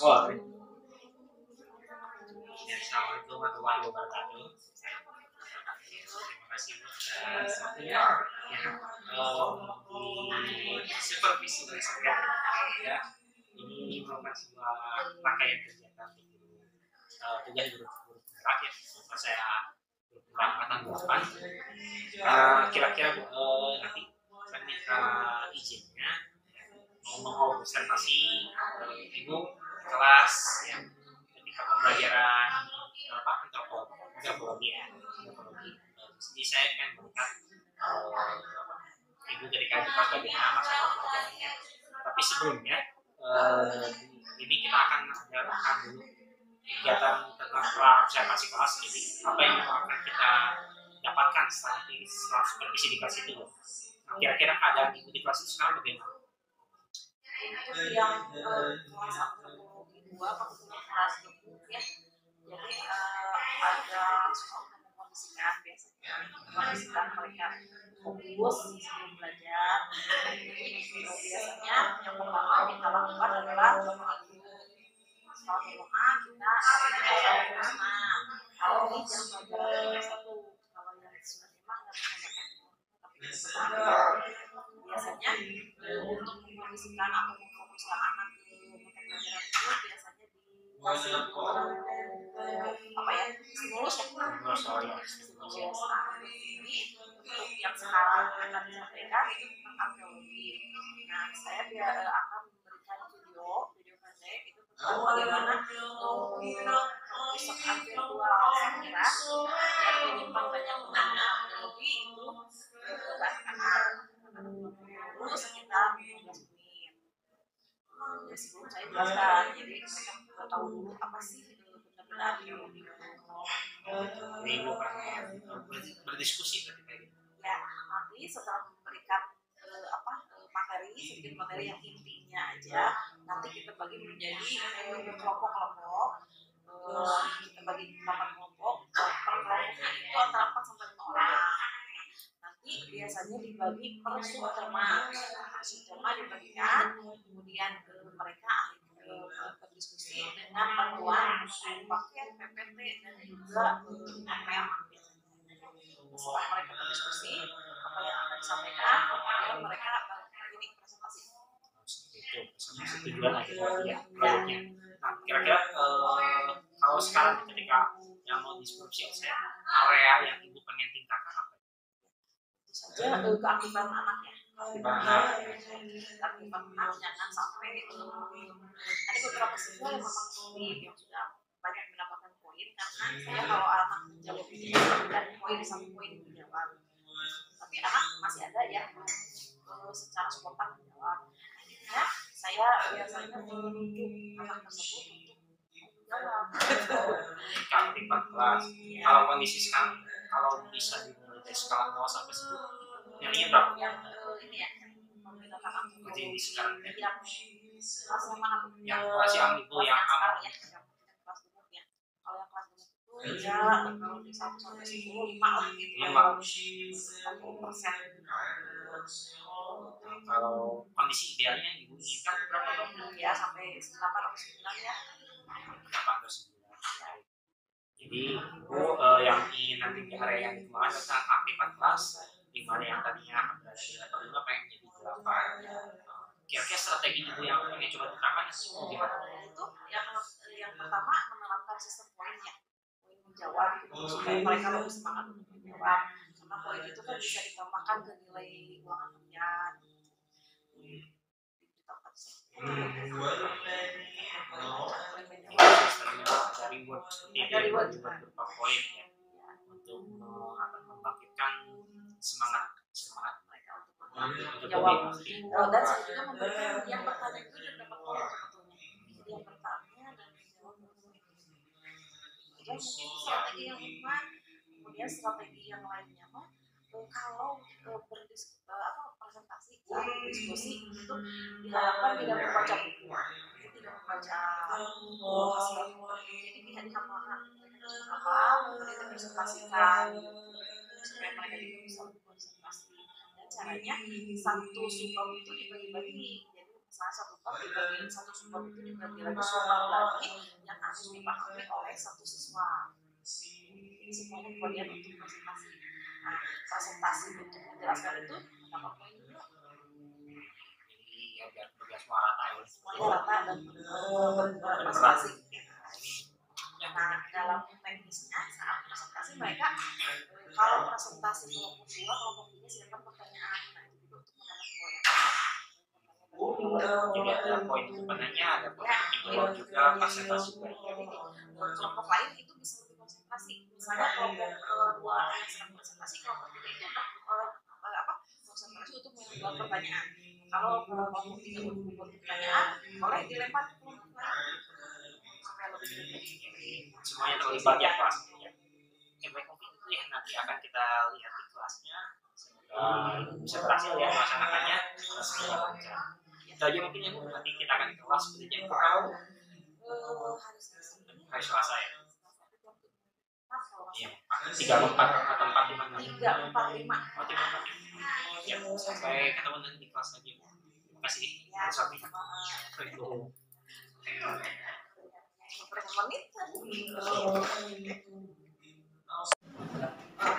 Wah. Ya, assalamualaikum warahmatullahi wabarakatuh. Terima kasih atas waktunya. Ya, di supervisi dari saya, ya, ini merupakan sebuah rangkaian kegiatan untuk tugas guru penggerak ya. Maka saya guru penggerak angkatan 8. Kira-kira nanti saya minta izinnya mau observasi ibu kelas yang ketika pembelajaran antropologi ya, antropologi. Jadi saya akan melihat ibu ketika di kelas bagaimana masa pembelajarannya. Tapi sebelumnya ini kita akan adakan dulu kegiatan tentang observasi kelas. Jadi apa yang akan kita dapatkan setelah supervisi di kelas itu. Nah, kira-kira keadaan ibu di kelas itu sekarang bagaimana? Untuk yang kelas antropologi 2 kebetulan kelas debut ya, jadi ada mengkondisikan biasanya mengkondisikan mereka fokus sebelum belajar. Biasanya yang pertama kita lakukan adalah doa dulu. Setelah doa kita senang. Kalau di jam pelajaran satu, kalau yang sudah memang nggak bisa biasanya untuk mengkondisikan atau memfokuskan anak ke mata pelajaran itu biasanya dikasih apa ya, stimulus ya, stimulus. Ini untuk yang sekarang akan disampaikan itu tentang arkeologi. Nah, saya akan memberikan video pendek itu tentang bagaimana riset virtual Sakira yang menyimpan banyak benda arkeologi itu ke anak-anak dulu sekitar 15 menit. Ya, sebelum saya jelaskan, jadi mereka juga tahu dulu apa sih benda-benda arkeologi. Jadi ibu pengen berdiskusi ketika itu. Ya, nanti setelah memberikan materi, sedikit materi yang intinya aja, nanti kita bagi menjadi kelompok-kelompok. Kita bagi 8 kelompok. Per kelompoknya itu antara 4 sampai 5 orang. Nanti biasanya dibagi per subtema. Subtema dibagikan, kemudian mereka berdiskusi dengan bantuan paket, PPT dan juga apel. Setelah mereka berdiskusi, apa yang akan disampaikan, kemudian mereka ini presentasi. Itu tujuan akhir ya produknya. Nah, kira-kira kalau sekarang ketika yang mau diskusi saya area yang ibu pengen tingkatkan apa? Itu saja keaktifan anaknya. Keaktifan anak jangan sampai ada beberapa siswa yang memang aktif yang sudah banyak mendapatkan poin karena saya kalau anak menjawab ini dan poin 1 poin menjawab. Tapi anak masih ada yang secara spontan menjawab. Akhirnya saya biasanya menunjuk anak tersebut untuk menjawab. Keaktifan kelas. Kalau kondisi sekarang, kalau bisa dimulai dari skala 0 sampai 10, yang ini berapa? Yang ini ya, membedakan jadi sekarang yang kelas yang mana? Yang kelas yang itu yang aman ya, yang kelas umum ya. Kalau yang kelas umum itu ya kalau di 1 sampai 10 5 lah gitu. 40%. Kalau kondisi idealnya ibu inginkan berapa? Ya sampai 8 atau 9 ya. 8 atau 9. Jadi ibu yang ingin nanti di area yang dikembangkan tentang aktifan kelas, di mana yang tadinya berada di level 5 pengen jadi 8. Kira-kira strategi ibu yang pengen coba diterapkan gimana? Itu yang pertama menerapkan sistem poin ya, poin menjawab supaya mereka lebih semangat untuk menjawab. Karena poin itu kan bisa ditambahkan ke nilai ulangan harian. Reward berupa poin ya, untuk membangkitkan semangat mereka untuk menjawab. Dan saya juga memberikan yang bertanya itu dan dapat poin. Jadi yang bertanya dan menjawab. Mungkin strategi yang kedua, kemudian strategi yang lainnya mah kalau presentasi diskusi itu diharapkan tidak membaca buku, tidak membaca hasil, jadi tidak dihafalkan apa mereka presentasikan supaya mereka juga bisa berkonsentrasi. Dan caranya satu subbab itu dibagi-bagi, jadi misalnya satu bab dibagi satu sumber itu dibagi lagi sumber lagi yang harus dipahami oleh satu siswa. Ini semuanya bagian untuk presentasi. Nah, presentasi untuk menjelaskan itu berapa poin dulu? Jadi ya biar semua rata ya. Semuanya rata dan berpresentasi. Nah, dalam teknisnya saat presentasi mereka kalau presentasi kelompok 2, kelompok 3 silakan pertanyaan. Nah, itu juga untuk menanam poin. Jadi ada poin sebenarnya, ada poin menjawab juga presentasi. Jadi kelompok lain itu bisa lebih konsentrasi. Misalnya kelompok 2 yang sedang presentasi, kelompok 3 itu konsentrasi untuk membuat pertanyaan. Kalau kelompok 3 membuat pertanyaan, boleh dilempar ke kelompok lain supaya lebih semuanya terlibat ya kelas. Baik, mungkin itu ya nanti akan kita lihat di kelasnya. Semoga bisa berhasil ya melaksanakannya semoga lancar. Itu aja mungkin ya Bu, nanti kita akan ke kelas pada jam berapa? Hari Selasa ya. Iya, 3, 4 atau 4, 5 nanti. 3, 4, 5. Oh, 3, 4, 5. Ya, sampai ketemu nanti di kelas lagi. Terima kasih. Ya, sama-sama. Berapa menit tadi?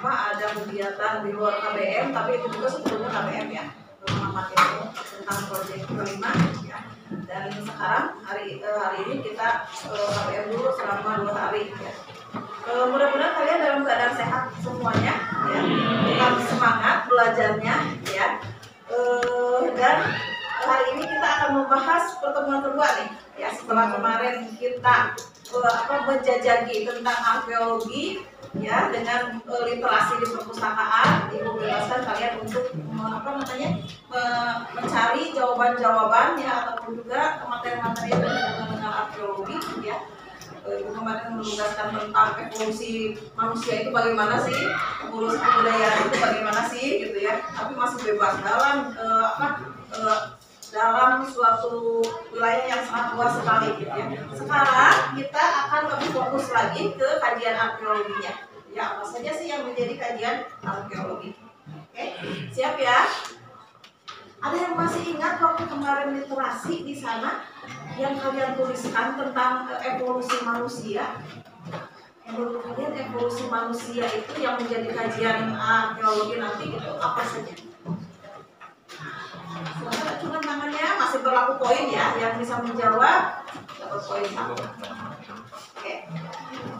Ada kegiatan di luar KBM, tapi itu juga sebetulnya KBM ya, rumah materi tentang proyek kelima ya. Dan sekarang hari ini kita KBM dulu selama 2 hari ya. Mudah-mudahan kalian dalam keadaan sehat semuanya ya, tetap semangat belajarnya ya. Dan hari ini kita akan membahas pertemuan kedua nih ya, setelah kemarin kita menjajaki tentang arkeologi ya, dengan literasi di perpustakaan. Ibu bebaskan kalian untuk mencari jawaban-jawaban ya, ataupun juga materi-materi yang berhubungan dengan arkeologi ya. Ibu kemarin menugaskan tentang evolusi manusia itu bagaimana sih, evolusi kebudayaan itu bagaimana sih gitu ya. Tapi masih bebas dalam suatu wilayah yang sangat luas sekali gitu ya. Sekarang kita akan lebih fokus lagi ke kajian arkeologinya. Ya, apa saja sih yang menjadi kajian arkeologi? Oke, siap ya? Ada yang masih ingat waktu kemarin literasi di sana yang kalian tuliskan tentang evolusi manusia? Menurut kalian evolusi manusia itu yang menjadi kajian arkeologi nanti itu apa saja? Silahkan acungkan tangannya, masih berlaku poin ya, yang bisa menjawab dapat poin 1. Oke.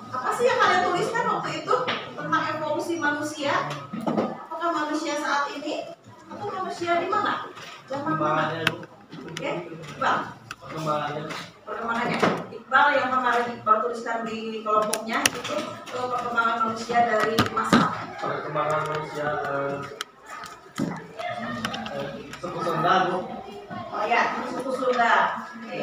Apa sih yang kalian tuliskan waktu itu tentang evolusi manusia? Apakah manusia saat ini atau manusia di mana? Zaman mana? Oke, Iqbal. Perkembangannya. Iqbal yang kemarin Iqbal tuliskan di kelompoknya itu perkembangan manusia dari masa. Perkembangan manusia suku Sunda, Bu. Oh ya, suku Sunda. Oke.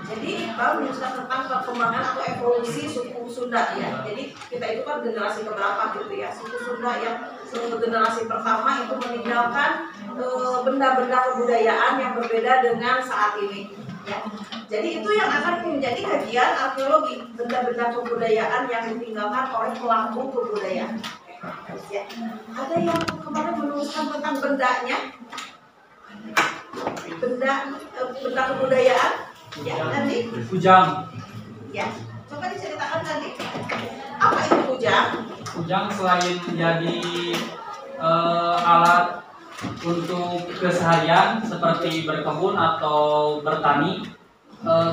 Jadi Iqbal menuliskan tentang perkembangan atau evolusi suku Sunda ya. Jadi kita itu kan generasi keberapa gitu ya. Suku Sunda yang generasi pertama itu meninggalkan benda-benda kebudayaan yang berbeda dengan saat ini. Ya. Jadi itu yang akan menjadi kajian arkeologi, benda-benda kebudayaan yang ditinggalkan oleh pelaku kebudayaan. Ya. Ada yang kemarin menuliskan tentang bendanya, benda kebudayaan, ya nanti. Kujang. Ya, coba diceritakan tadi. Apa itu kujang? Kujang selain menjadi alat untuk keseharian seperti berkebun atau bertani,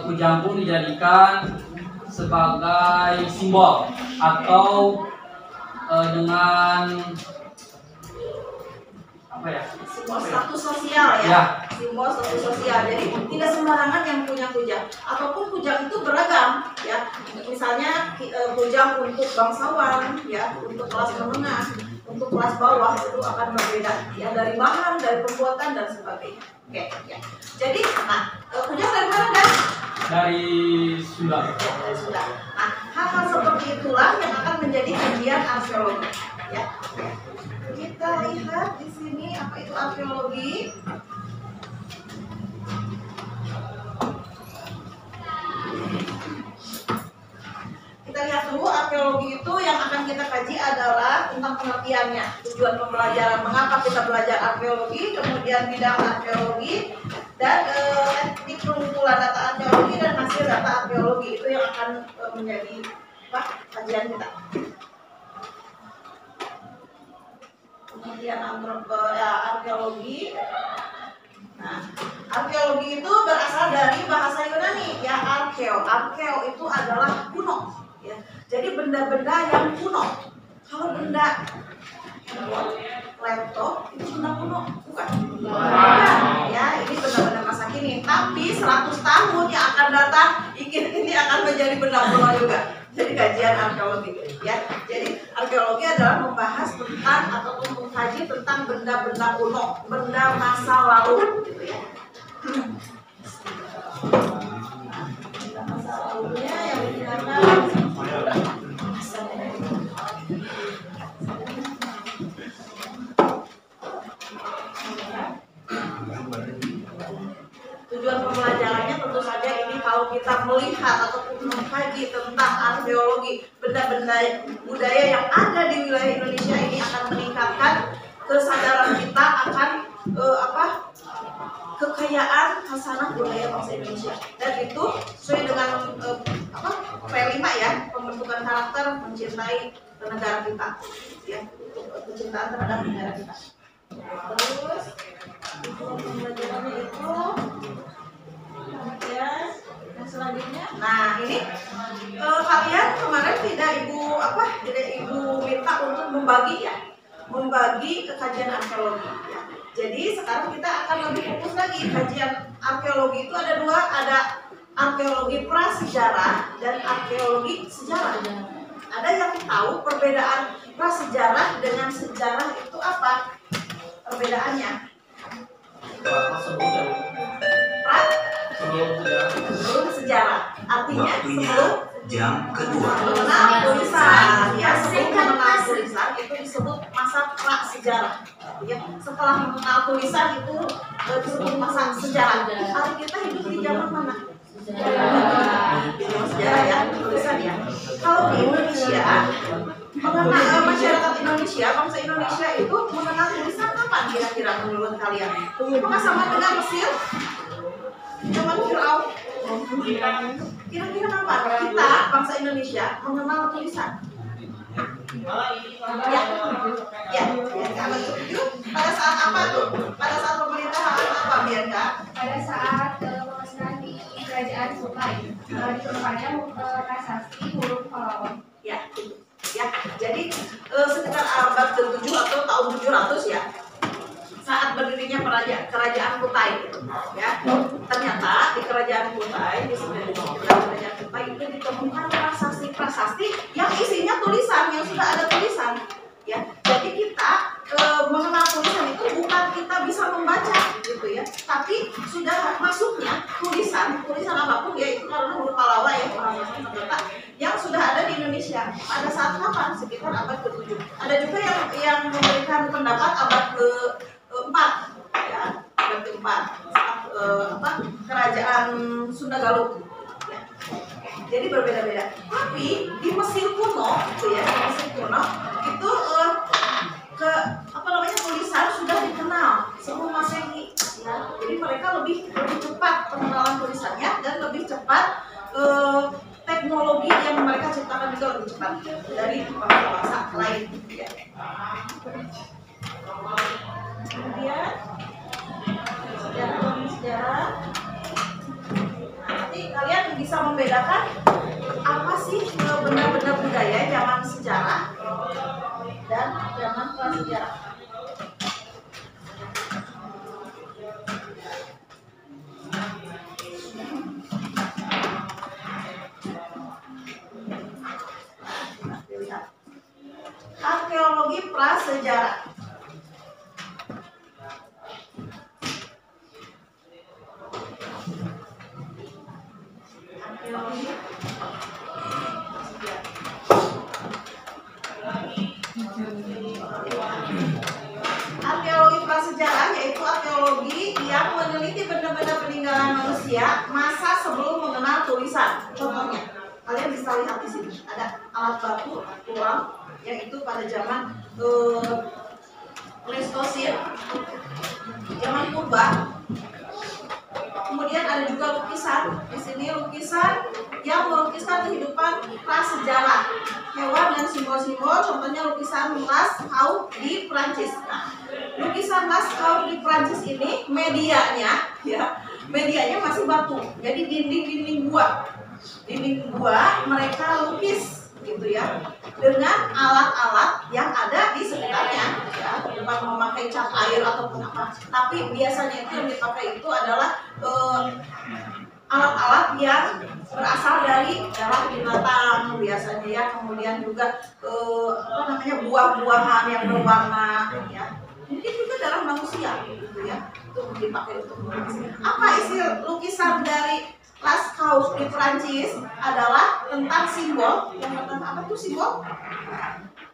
kujang pun dijadikan sebagai simbol atau dengan apa ya? Simbol status sosial ya. Simbol status sosial. Jadi tidak sembarangan yang punya kujang. Ataupun kujang itu beragam ya. Misalnya kujang untuk bangsawan ya, untuk kelas menengah, untuk kelas bawah itu akan berbeda ya, dari bahan, dari pembuatan dan sebagainya. Oke, ya. Jadi, kujang dari mana kan? Dari Sunda. Dari Sunda. Nah, hal-hal seperti itulah yang akan menjadi kajian arkeologi. Ya. Kita lihat di sini apa itu arkeologi. Kita lihat dulu arkeologi arkeologi itu yang akan kita kaji adalah tentang pengertiannya, tujuan pembelajaran, mengapa kita belajar arkeologi, kemudian bidang arkeologi, dan teknik pengumpulan data arkeologi dan hasil data arkeologi itu yang akan menjadi kajian kita. Kemudian arkeologi. Nah, arkeologi itu berasal dari bahasa Yunani ya, arkeo. Arkeo itu adalah kuno ya. Jadi benda-benda yang kuno. Kalau benda laptop itu benda kuno, bukan? Bukan. Ya, ini benda-benda masa kini. Tapi 100 tahun yang akan datang, ini akan menjadi benda kuno juga. Jadi kajian arkeologi ya. Jadi arkeologi adalah membahas tentang atau mengkaji tentang benda-benda kuno, benda masa lalu gitu ya. Benda masa lalunya yang digunakan tujuan pembelajarannya tentu saja ini kalau kita melihat ataupun mengkaji tentang arkeologi, benda-benda budaya yang ada di wilayah Indonesia ini akan meningkatkan kesadaran kita akan kekayaan khasanah budaya bangsa Indonesia. Dan itu sesuai dengan P5 ya, pembentukan karakter mencintai negara kita ya, kecintaan terhadap negara kita. Terus pembelajarannya itu ya, yang selanjutnya. Nah ini kalian kemarin tidak ibu minta untuk membagi kajian arkeologi ya. Jadi sekarang kita akan lebih fokus lagi. Kajian arkeologi itu ada dua, ada arkeologi prasejarah dan arkeologi sejarah. Ada yang tahu perbedaan prasejarah dengan sejarah itu apa? Perbedaannya? Sebelum sejarah, artinya sebelum jam kedua mengenal tulisan ya, sebelum mengenal tulisan itu disebut masa prasejarah ya. Setelah mengenal tulisan itu disebut masa sejarah. Hari kita hidup di zaman mana? Sejarah ya, tulisan ya. Kalau di Indonesia, mengenal masyarakat Indonesia, bangsa Indonesia itu mengenal tulisan kapan kira-kira menurut kalian? Apakah sama dengan Mesir? Zaman Firaun? Kira-kira kapan kita bangsa Indonesia mengenal tulisan? Ya, pada saat apa tuh? Pada saat pemerintahan apa, Bianca? Pada saat pengesahan di kerajaan Sultan, ditemukannya prasasti huruf Pahlawan. Ya, ya. Jadi sekitar abad ke-7 atau tahun 700 ya, saat berdirinya kerajaan Kutai ya. Ternyata di kerajaan Kutai, di kerajaan Kutai itu ditemukan prasasti yang isinya tulisan, yang sudah ada tulisan ya. Jadi kita mengenal tulisan itu bukan kita bisa membaca gitu ya, tapi sudah masuknya tulisan apapun ya, itu karena huruf Pallawa ya, bahasa Sansekerta yang sudah ada di Indonesia. Pada saat kapan? Sekitar abad ke-7. Ada juga yang memberikan pendapat abad ke-4 ya, abad ke-4 saat kerajaan Sunda Galuh ya. Jadi berbeda-beda. Tapi di Mesir kuno gitu ya, di Mesir kuno itu tulisan sudah dikenal sebelum Masehi ya. Jadi mereka lebih cepat pengenalan tulisannya dan lebih cepat teknologi yang mereka ciptakan juga lebih cepat dari bangsa-bangsa lain ya. Kemudian sejarah. Nanti kalian bisa membedakan apa sih benda-benda budaya zaman sejarah dan zaman prasejarah. Arkeologi prasejarah. Arkeologi prasejarah yaitu arkeologi yang meneliti benda-benda peninggalan manusia masa sebelum mengenal tulisan. Contohnya, kalian bisa lihat di sini ada alat batu tulang, yaitu pada zaman Pleistosen, zaman purba. Kemudian ada juga lukisan. Di sini lukisan yang melukiskan kehidupan prasejarah hewan dan simbol-simbol. Contohnya lukisan Lascaux di Prancis. Nah, lukisan Lascaux di Prancis ini medianya masih batu. Jadi dinding gua mereka lukis gitu ya, dengan alat-alat yang ada di sekitarnya ya, bukan memakai cat air ataupun apa, tapi biasanya itu yang dipakai itu adalah alat-alat yang berasal dari darah binatang biasanya ya, kemudian juga buah-buahan yang berwarna ya, mungkin juga darah manusia gitu ya, itu dipakai untuk melukis. Apa isi lukisan dari Lascaux di Prancis adalah tentang simbol, yang tentang apa tuh simbol?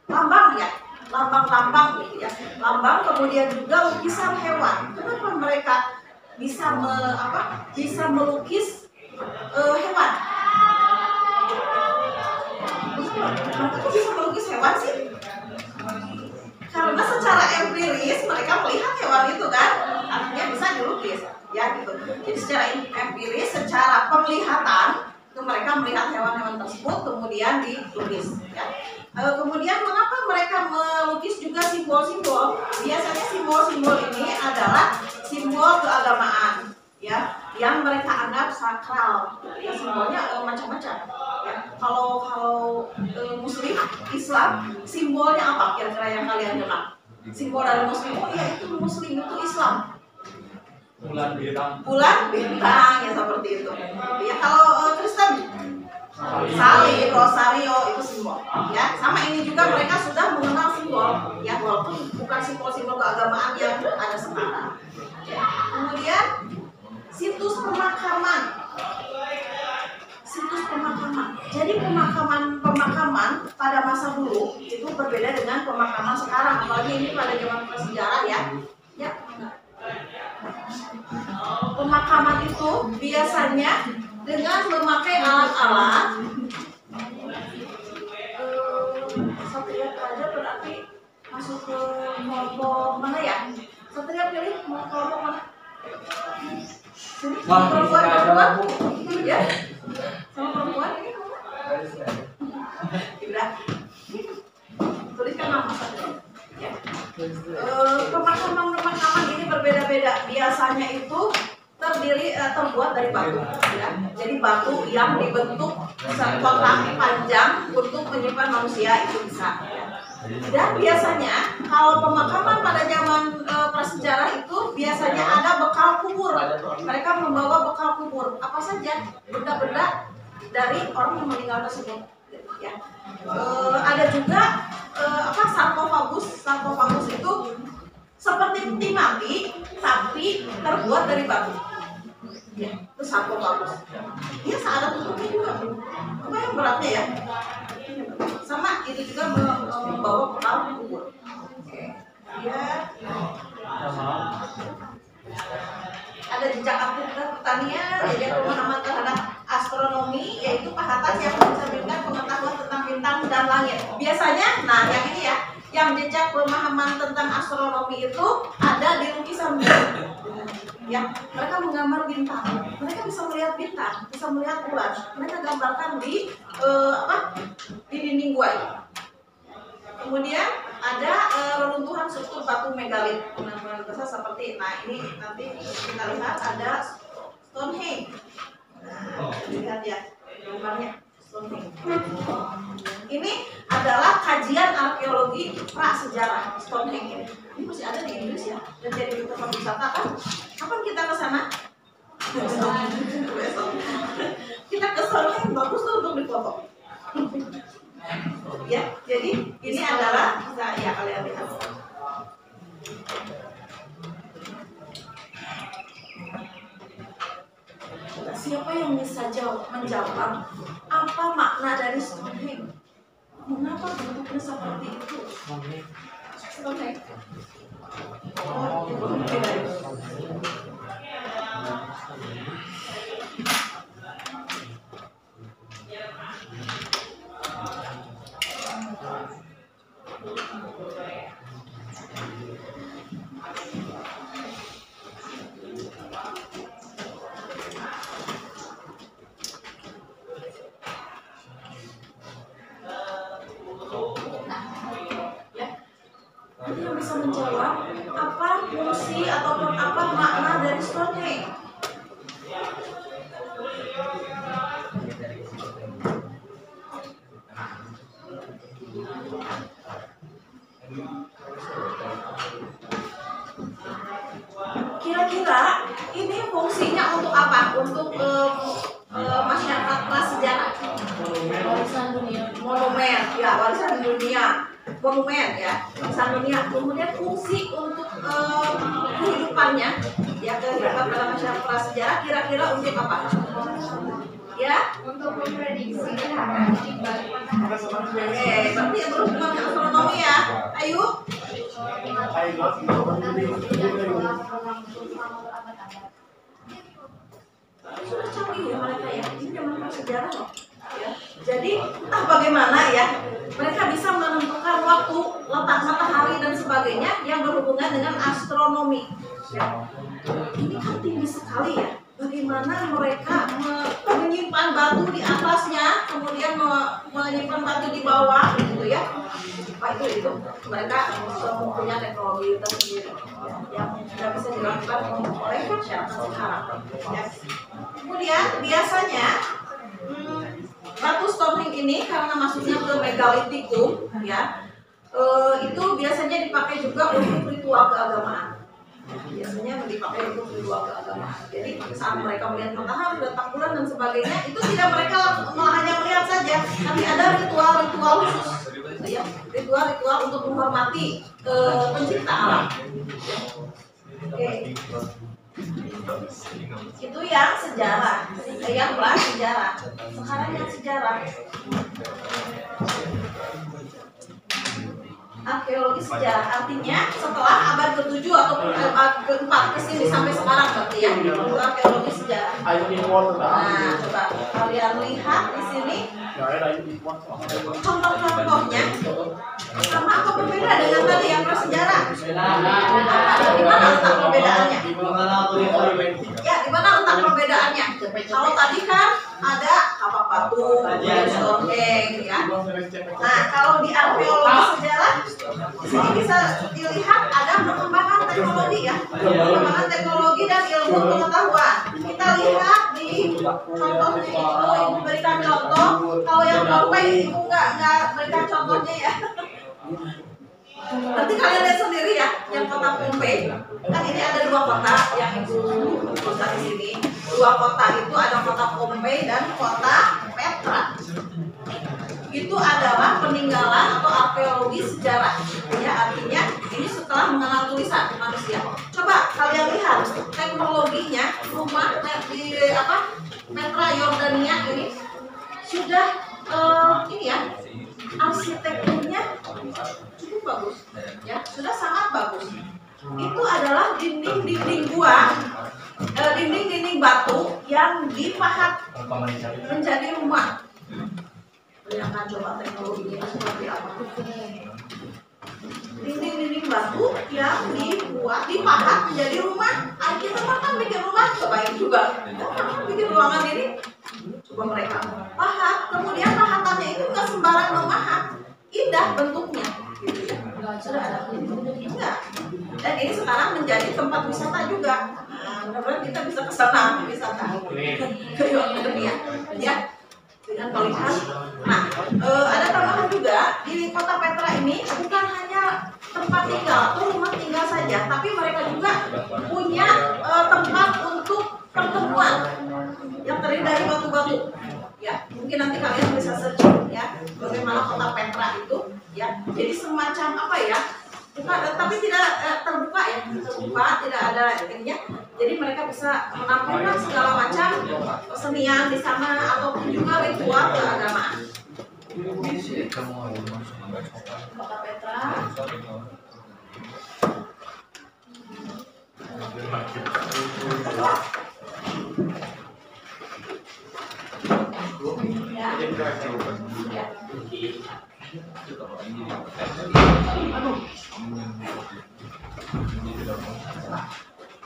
Lambang ya, lambang gitu ya, lambang. Kemudian juga lukisan hewan. Kenapa mereka bisa melukis hewan? Kenapa bisa melukis hewan sih? Karena secara empiris mereka melihat hewan itu kan, artinya bisa dilukis. Ya gitu. Jadi secara empiris, secara penglihatan itu mereka melihat hewan-hewan tersebut kemudian dilukis. Ya. Kemudian mengapa mereka melukis juga simbol-simbol? Biasanya simbol-simbol ini adalah simbol keagamaan, ya, yang mereka anggap sakral. Ya, simbolnya macam-macam. Ya. Kalau Muslim, Islam, simbolnya apa kira-kira yang kalian kenal? Simbol dari Muslim, oh ya itu Muslim itu Islam. Bulan bintang ya, seperti itu ya. Kalau Kristen salib, rosario itu simbol ya. Sama ini juga mereka sudah mengenal simbol ya, walaupun bukan simbol-simbol keagamaan yang ada sekarang ya. Kemudian situs pemakaman. Jadi pemakaman pada masa dulu itu berbeda dengan pemakaman sekarang, apalagi ini pada zaman prasejarah ya. Pemakaman itu biasanya dengan memakai alat-alat. Satria aja berarti masuk ke kelompok mana ya? Satria pilih mau kelompok mana? Perempuan ya? Sama perempuan ini tidak. Tuliskan nama Satria. Ya. Pemakaman ini berbeda-beda. Biasanya itu terbuat dari batu ya. Jadi batu yang dibentuk kotak panjang untuk menyimpan manusia itu bisa ya. Dan biasanya kalau pemakaman pada zaman prasejarah itu biasanya ada bekal kubur. Mereka membawa bekal kubur apa saja, benda-benda dari orang yang meninggal tersebut ya. Ada juga sarkofagus itu seperti peti mati tapi terbuat dari batu ya, itu sarkofagus ya. Ada tutupnya juga, apa yang beratnya ya, sama itu juga membawa bekal kubur. Ya, ada jejak aktivitas pertanian, jadi pemahaman terhadap astronomi, yaitu Pak Hatta yang mencerminkan pengetahuan tentang bintang dan langit. Biasanya, nah yang ini ya, yang jejak pemahaman tentang astronomi itu ada di lukisan ya. Mereka menggambar bintang, mereka bisa melihat bintang, bisa melihat bulan, mereka gambarkan di dinding gua ini. Kemudian ada reruntuhan struktur batu megalit seperti, nah ini nanti kita lihat ada Stonehenge. Nah, lihat ya gambarnya Stonehenge. Ini adalah kajian arkeologi prasejarah Stonehenge. Ini masih ada di Inggris ya, dan jadi tempat wisata kan. Kapan kita ke sana? Besok. Kita ke Stonehenge, bagus tuh untuk difoto. Ya, jadi ini adalah ya kalian lihat. Siapa yang bisa menjawab apa makna dari Stonehenge? Mengapa bentuknya seperti itu? Stonehenge. Jadi yang bisa menjawab apa fungsi ataupun apa makna dari Stonehenge? Kira-kira ini fungsinya untuk apa? Untuk masyarakat prasejarah. Warisan dunia. Monumen, ya warisan dunia. Monumen ya, warisan dunia. Kemudian fungsi untuk kehidupannya, ya kehidupan dalam masyarakat prasejarah kira-kira untuk apa? Ya, Untuk memprediksi gerhana titik balik matahari. berarti yang berhubungan dengan astronomi ya. Ayo. Sudah canggih ya mereka ya. Ini zaman prasejarah loh. Ya. Jadi entah bagaimana ya, mereka bisa menentukan waktu, letak matahari dan sebagainya yang berhubungan dengan astronomi. Ya. Ini kan tinggi sekali ya. Bagaimana mereka menyimpan batu di atasnya, kemudian menyimpan batu di bawah, gitu ya. Pak itu mereka mempunyai teknologi tersendiri yang tidak bisa dilakukan oleh masyarakat sekarang. Ya. Kemudian biasanya batu Stonehenge ini karena masuknya ke megalitikum, ya, itu biasanya dipakai juga untuk ritual keagamaan. Biasanya dipakai untuk ritual keagamaan. Jadi saat mereka melihat matahari, letak bulan dan sebagainya, itu tidak mereka hanya melihat saja, tapi ada ritual-ritual khusus, ya, ritual-ritual untuk menghormati pencipta alam. Oke. Itu yang sejarah, yang prasejarah. Sekarang yang sejarah. Arkeologi sejarah artinya setelah abad ke-7 ataupun abad ke-4 kesini sampai sekarang berarti ya. Itu arkeologi sejarah. Nah, coba kalian lihat di sini contoh-contohnya sama apa berbeda dengan tadi yang prasejarah? Di mana letak perbedaannya? Ya, di mana letak perbedaannya? Kalau tadi kan ada kapak batu, Stonehenge, ya. Nah, kalau di arkeologi sejarah di sini bisa dilihat ada perkembangan teknologi ya, perkembangan teknologi dan ilmu pengetahuan. Kita lihat di contohnya itu, ibu berikan contoh. Kalau yang Pompei ibu nggak berikan contohnya ya. Nanti kalian lihat sendiri ya, yang kota Pompei. Kan ini ada dua kota yang ibu kota di sini. Dua kota itu ada kota Pompei dan kota Petra. Itu adalah peninggalan atau arkeologi sejarah. Ya, artinya ini setelah mengenal tulisan manusia. Coba kalian lihat teknologinya rumah di Petra Yordania ini sudah ini ya, arsitekturnya cukup bagus, ya, sudah sangat bagus. Itu adalah dinding-dinding gua, dinding-dinding batu yang dipahat menjadi rumah. Bayangkan coba teknologinya seperti apa. Dinding-dinding batu yang dipahat menjadi rumah. Kita kan bikin rumah, kebayang juga. Bikin ruangan ini, coba mereka pahat. Kemudian pahatannya itu nggak sembarang memahat, indah bentuknya, gitu ya. Sudah ada enggak. Dan ini sekarang menjadi tempat wisata juga. Nah, mudah-mudahan kita bisa ke sana wisata ke Yordania, ya. Dengan melihat, nah ada tambahan juga di kota Petra ini bukan hanya tempat tinggal atau rumah tinggal saja, tapi mereka juga punya tempat untuk pertemuan yang terdiri dari batu-batu. Ya, mungkin nanti kalian bisa search ya bagaimana kota Petra itu, ya. Jadi semacam apa ya? Tapi tidak terbuka ya, terbuka, tidak ada ininya. Jadi mereka bisa menampilkan segala macam kesenian di sana ataupun juga ritual keagamaan. Kota Petra. Ya. Ya.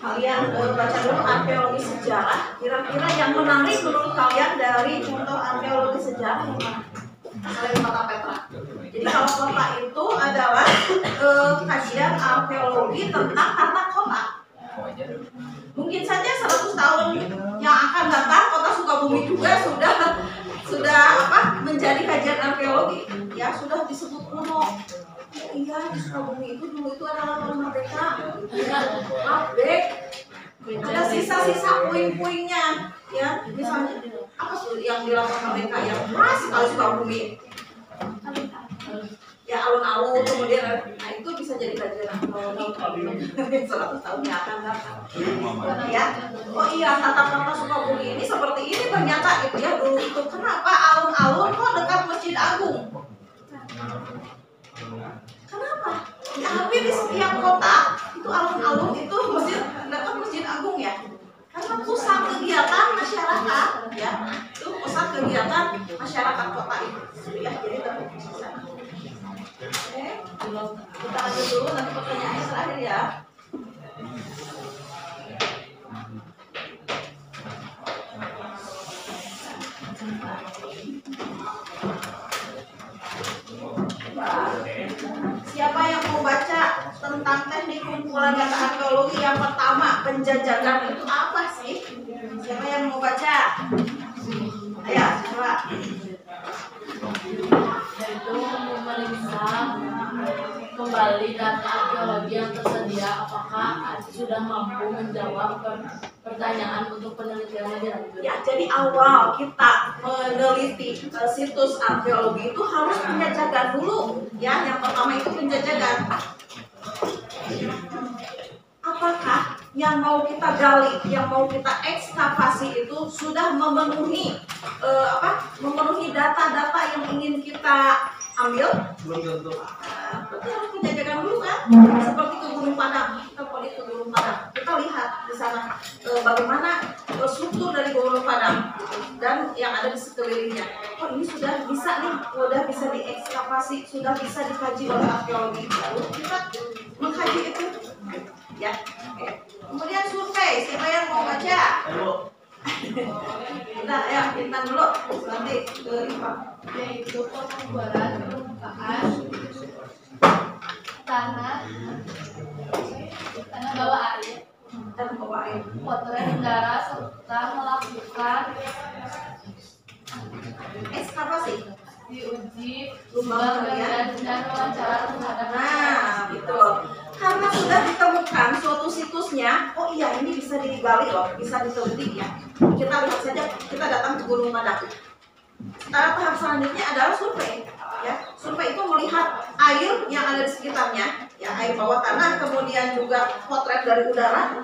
Kalian baca dulu arkeologi sejarah. Kira-kira yang menarik menurut kalian dari contoh arkeologi sejarah yang mana? Selain kota Petra. Jadi kalau kota itu adalah kajian arkeologi tentang tata kota. Mungkin saja 100 tahun yang akan datang kota Sukabumi juga sudah menjadi kajian arkeologi, ya sudah disebut kuno. Iya, di Sukabumi itu dulu itu adalah tahun merdeka. Update. Ada sisa-sisa puing-puingnya, ya misalnya apa sih yang dilakukan mereka yang khas kalau Sukabumi? Ya alun-alun, kemudian nah itu bisa jadi kajian arkeologi 100 tahun yang akan datang. Ya, oh iya tata kota Sukabumi ini seperti ini ternyata gitu ya dulu itu. Kenapa alun-alun kok dekat Masjid Agung? Kenapa? Ya, hampir di setiap kota itu alun-alun itu dekat Masjid Agung ya. Karena pusat kegiatan masyarakat ya, itu pusat kegiatan masyarakat kota itu ya, jadi terfokus di sana. Oke, kita lanjut dulu nanti pertanyaannya terakhir ya. Siapa yang mau baca tentang teknik kumpulan data arkeologi yang pertama, penjajakan itu apa sih? Siapa yang mau baca? Ayo, coba. Yaitu memeriksa kembali data arkeologi yang tersedia apakah sudah mampu menjawab pertanyaan untuk penelitian lebih lanjut. Ya, jadi awal kita meneliti situs arkeologi itu harus penjajakan dulu. Ya, yang pertama itu penjajakan. Apakah yang mau kita gali, yang mau kita ekskavasi itu sudah memenuhi memenuhi data-data yang ingin kita ambil? Belum tentu. Berarti harus penjajakan dulu kan? Seperti ke Gunung Padang, kita pergi ke Gunung Padang, kita lihat di sana bagaimana struktur dari Gunung Padang dan yang ada di sekelilingnya. Oh ini sudah bisa nih, sudah bisa diekskavasi, sudah bisa dikaji oleh arkeologi. Lalu kita mengkaji itu, ya. Oke. Kemudian survei, siapa yang mau baca? Kita ya, Intan dulu, nanti ke Ipa. Yaitu pembubaran permukaan tanah bawah air, Dan bawa air. potret udara serta melakukan Ekskavasi. diuji Lubang bagian dan wawancara terhadap Nah, gitu. Karena sudah ditemukan suatu situsnya, oh iya ini bisa digali loh, bisa diteliti ya. Kita lihat saja, kita datang ke Gunung Padang. Tahap selanjutnya adalah survei. Ya, survei itu melihat air yang ada di sekitarnya, ya air bawah tanah, kemudian juga potret dari udara,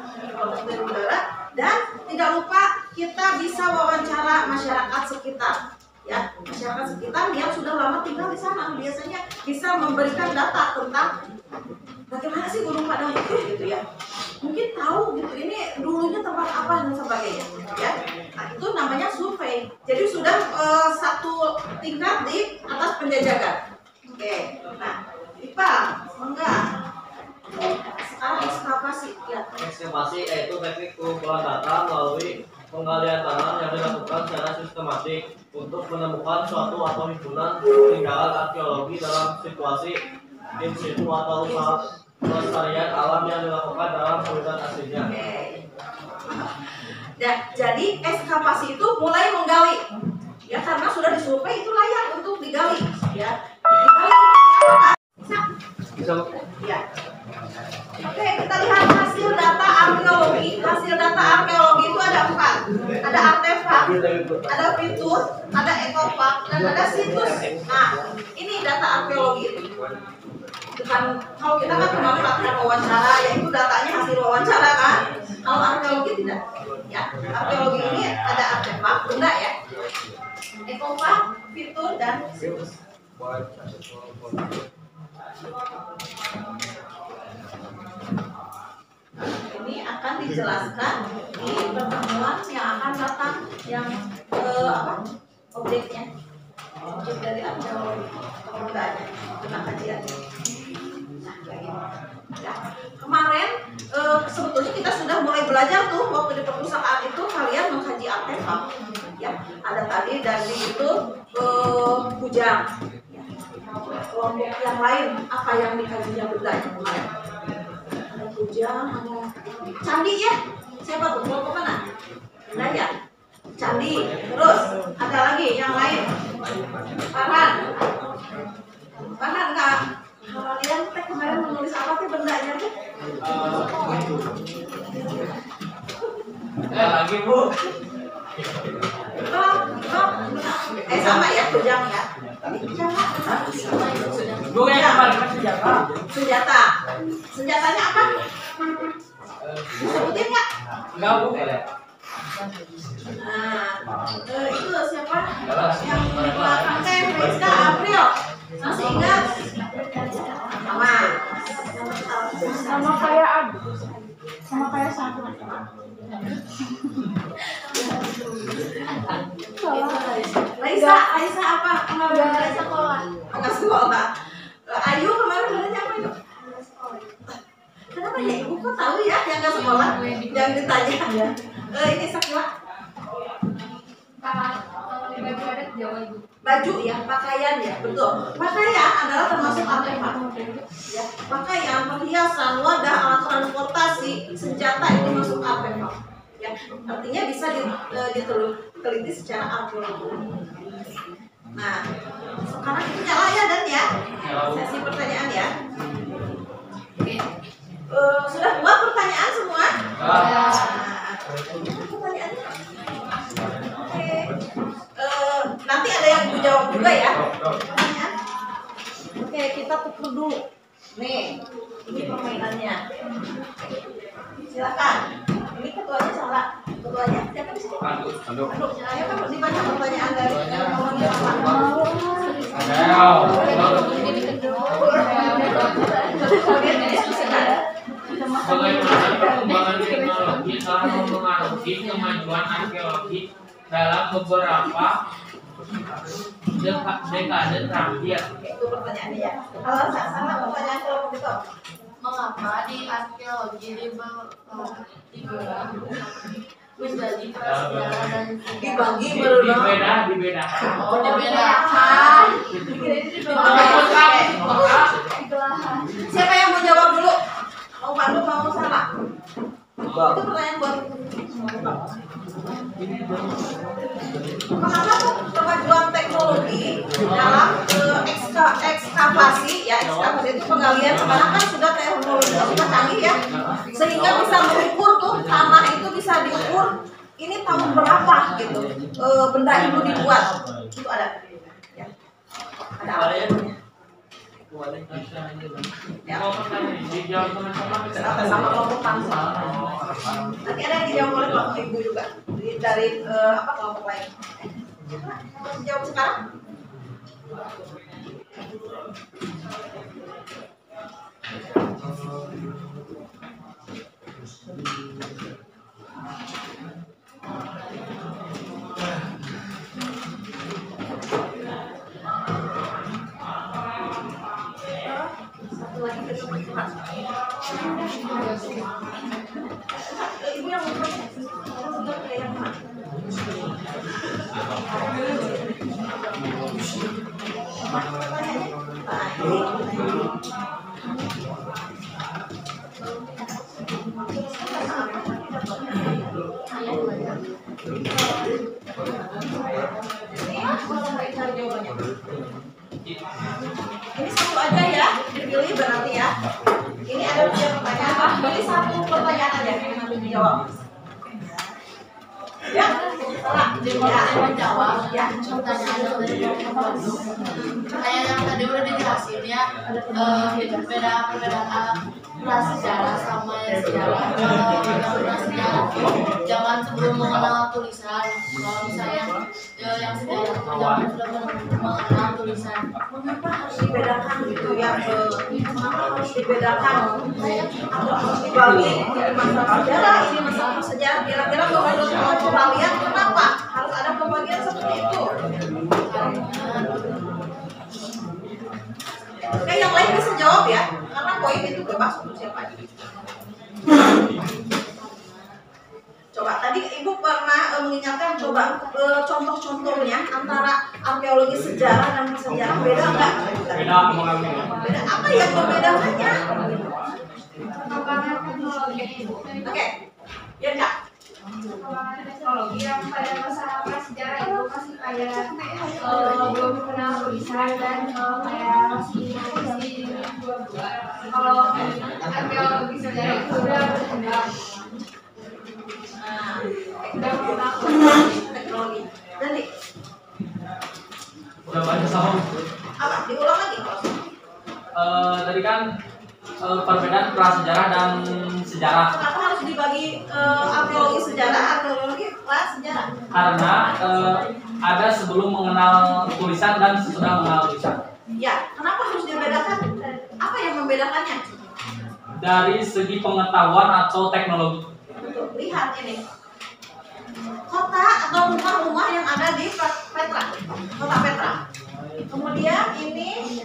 dan tidak lupa kita bisa wawancara masyarakat sekitar. Ya, masyarakat sekitar yang sudah lama tinggal di sana biasanya bisa memberikan data tentang bagaimana sih Gunung Padang itu gitu ya. Mungkin tahu gitu ini dulunya tempat apa dan sebagainya ya. Nah, itu namanya survei. Jadi sudah satu tingkat di atas penjajakan. Oke. Nah, Ipa, enggak. Sekarang ekskavasi ya. Ekskavasi yaitu teknik pengumpulan data melalui penggalian tanah yang dilakukan secara sistematik untuk menemukan suatu atau himpunan peninggalan arkeologi dalam situasi in situ atau usaha pelestarian alam yang dilakukan dalam habitat aslinya. Oke. Nah, jadi ekskavasi itu mulai menggali. Ya karena sudah disurvei itu layak untuk digali ya. Digali untuk apa? Bisa Ya. Oke, kita lihat hasil data arkeologi. Hasil data arkeologi itu ada 4. Ada artefak, ada fitur, ada ekopark, dan ada situs. Nah, ini data arkeologi itu. Bukan kalau kita kan kemarin latihan wawancara, yaitu datanya hasil wawancara kan. Kalau arkeologi tidak. Ya, arkeologi ini ada artefak, benda ya. Ekopark, fitur, dan situs. Ini akan dijelaskan di pertemuan yang akan datang yang objeknya. objek dari arkeologi penggunaannya tentang kajiannya. Nah, kayak gini. Ya. Kemarin sebetulnya kita sudah mulai belajar tuh waktu di perpustakaan itu kalian mengkaji artefak. Ya, ada tadi dari itu Kujang. Ya. Kelompok yang lain apa yang dikajinya benda kemarin? Ada Kujang, ada Candi ya. Siapa tuh? Kelompok mana? Benda ya. Candi. Terus ada lagi yang lain. Farhan Kak. Kalian kemarin menulis apa sih bendanya tuh? Lagi Bu. Sama ya, Kujang ya. Bu yang kemarin senjata. Senjatanya apa? Disebutin nggak? Enggak Bu. Nah, itu siapa? Yang di belakang teh, Rizka April. Masih ingat? Sama kayak Agus. Sama kayak satu. Laisa apa? Enggak sekolah. Enggak sekolah. Ayu kemarin bedanya apa itu? Kenapa ya ibu kok tahu ya yang nggak sekolah? Jangan ditanya. Ini sekolah. Baju adat Jawa Ibu. Baju ya, pakaian ya, betul. Pakaian adalah termasuk artefak. Ya, pakaian, perhiasan, wadah, alat transportasi, senjata itu masuk artefak. Ya, artinya bisa diteliti secara arkeologi. Nah, sekarang itu nyala ya Dan ya. Sesi pertanyaan ya. Sudah buat pertanyaan semua? Nah, pertanyaannya. Oke. Nanti ada yang dijawab juga ya. Pertanyaan. Oke, kita tuker dulu. Nih, ini permainannya. Silakan. Ini ketuanya salah. Ketuanya siapa di sini? Aduh, ayo kan dibaca pertanyaan dari ngomongin apa? Bagaimana perkembangan teknologi telah mempengaruhi kemajuan arkeologi dalam beberapa dekade terakhir? Itu pertanyaannya ya. Kalau sama pertanyaan kelompok itu. Mengapa di arkeologi dibelah menjadi prasejarah dan Dibagi berenang. Dibedakan. Oh, dibedakan. Siapa yang mau jawab dulu? Mau Pandu mau salah? Itu pertanyaan buat mengapa tuh kemajuan teknologi dalam ekskavasi ya, ekskavasi itu penggalian sekarang kan sudah teknologi sudah canggih ya, sehingga bisa mengukur tuh tanah itu bisa diukur ini tahun berapa gitu benda itu dibuat itu ada ya. Ada apa ya? Dijawab teman-teman. Sama kelompok Pansel. Nanti ada yang dijawab oleh kelompok ibu juga dari apa kelompok lain. Mau dijawab sekarang? Satu lagi besok ibu yang ini satu aja ya, dipilih berarti ya. Ini ada 3 pertanyaan, pilih 1 pertanyaan aja yang nanti dijawab. Ya, salah. Menjawab pertanyaan yang dari kayak yang tadi udah dijelasin ya, perbedaan prasejarah sama yang sejarah. Kalau yang prasejarah zaman sebelum mengenal tulisan, kalau misalnya yang sejarah zaman sudah mengenal tulisan. Mengapa harus dibedakan gitu ya? Mengapa harus dibedakan? Atau harus dibagi jadi masalah sejarah, ini masalah sejarah. Kira-kira menurut kalian kenapa harus ada pembagian seperti itu? jawab ya, karena poin itu bebas untuk siapa aja. Coba tadi Ibu pernah mengingatkan, coba contoh-contohnya antara arkeologi sejarah dan prasejarah beda nggak? Beda. Apa yang membedakannya? Perkembangan teknologi. Oke, ya Kak. Perkembangan teknologi yang pada masa prasejarah itu masih kayak belum kenal tulisan dan kayak masih kalau arkeologi sejarah itu udah berkembang. Udah mengenal Teknologi. Nanti Udah banyak sama. apa? Diulang lagi kalau Tadi kan perbedaan prasejarah dan sejarah. kenapa harus dibagi arkeologi sejarah, arkeologi prasejarah? Karena ada sebelum mengenal tulisan dan sesudah mengenal tulisan. Ya, kenapa harus dibedakan? Apa yang membedakannya? Dari segi pengetahuan atau teknologi. Betul. Lihat ini. Kota atau rumah-rumah yang ada di Petra. Kota Petra. Kemudian ini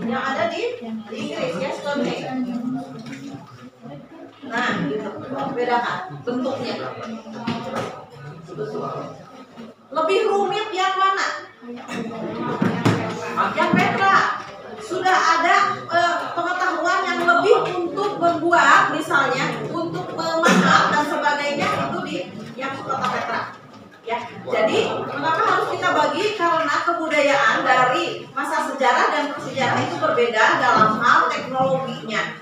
yang ada di Inggris ya, Stonehenge. Nah, gitu. Bedakan bentuknya. Lebih rumit yang mana? Yang Petra. Sudah ada pengetahuan yang lebih untuk membuat, misalnya untuk memahat dan sebagainya itu di yang Kota Petra. Ya, jadi mengapa harus kita bagi? Karena kebudayaan dari masa sejarah dan prasejarah itu berbeda dalam hal teknologinya.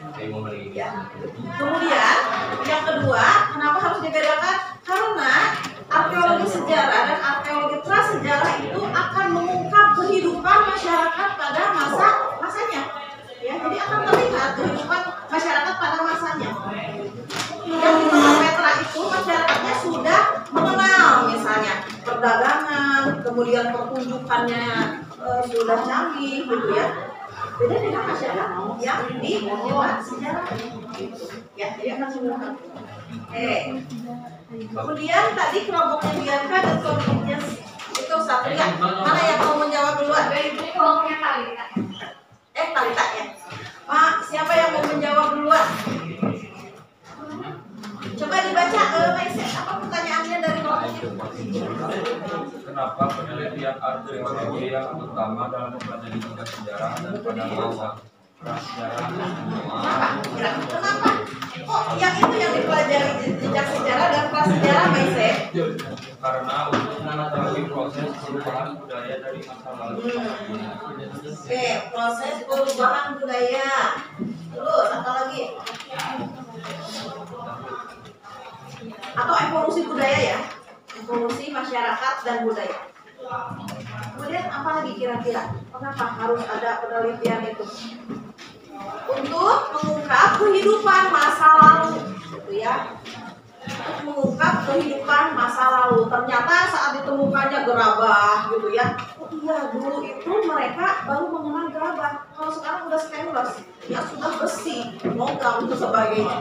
Ya. Kemudian yang kedua, kenapa harus dibedakan? Karena arkeologi sejarah dan arkeologi prasejarah itu akan mengungkap kehidupan masyarakat pada masanya. Ya, jadi akan terlihat kehidupan masyarakat pada masanya. Yang di Kota Petra itu masyarakatnya sudah mengenal misalnya perdagangan, kemudian pertunjukannya sudah canggih gitu ya. Beda dengan masyarakat yang di sejarah. Ya, jadi akan sederhana. Kemudian tadi kelompoknya Bianca dan kelompoknya itu Satria. Mana yang mau menjawab duluan? kelompoknya Talita. Talita ya. Pak, siapa yang mau menjawab duluan? Coba dibaca message apa pertanyaannya dari kelompok itu? Kenapa penelitian arkeologi yang utama dalam mempelajari tingkat sejarah dan pada masa prasejarah? Kenapa? Oh, yang itu yang dipelajari jejak sejarah dan prasejarah, message? Karena untuk mengetahui proses perubahan budaya dari masa lalu. Oke, proses perubahan budaya. Terus apa lagi? Atau evolusi budaya ya, evolusi masyarakat dan budaya. Kemudian apa lagi kira-kira? Kenapa harus ada penelitian itu? Untuk mengungkap kehidupan masa lalu, gitu ya. Untuk mengungkap kehidupan masa lalu. Ternyata saat ditemukannya gerabah, gitu ya. Oh iya, dulu itu mereka baru mengenal gerabah. Kalau sekarang udah stainless, ya sudah besi, logam dan sebagainya.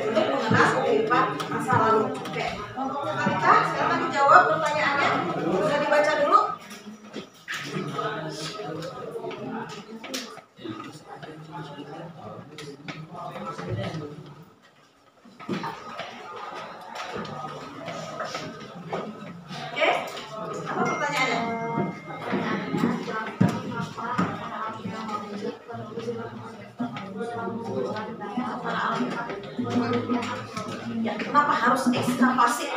Untuk mengenal kehidupan masa lalu. Oke, kelompoknya Talita, sekarang dijawab pertanyaannya. Sudah dibaca dulu. Oke, apa pertanyaannya? Ya, kenapa harus ekskavasi?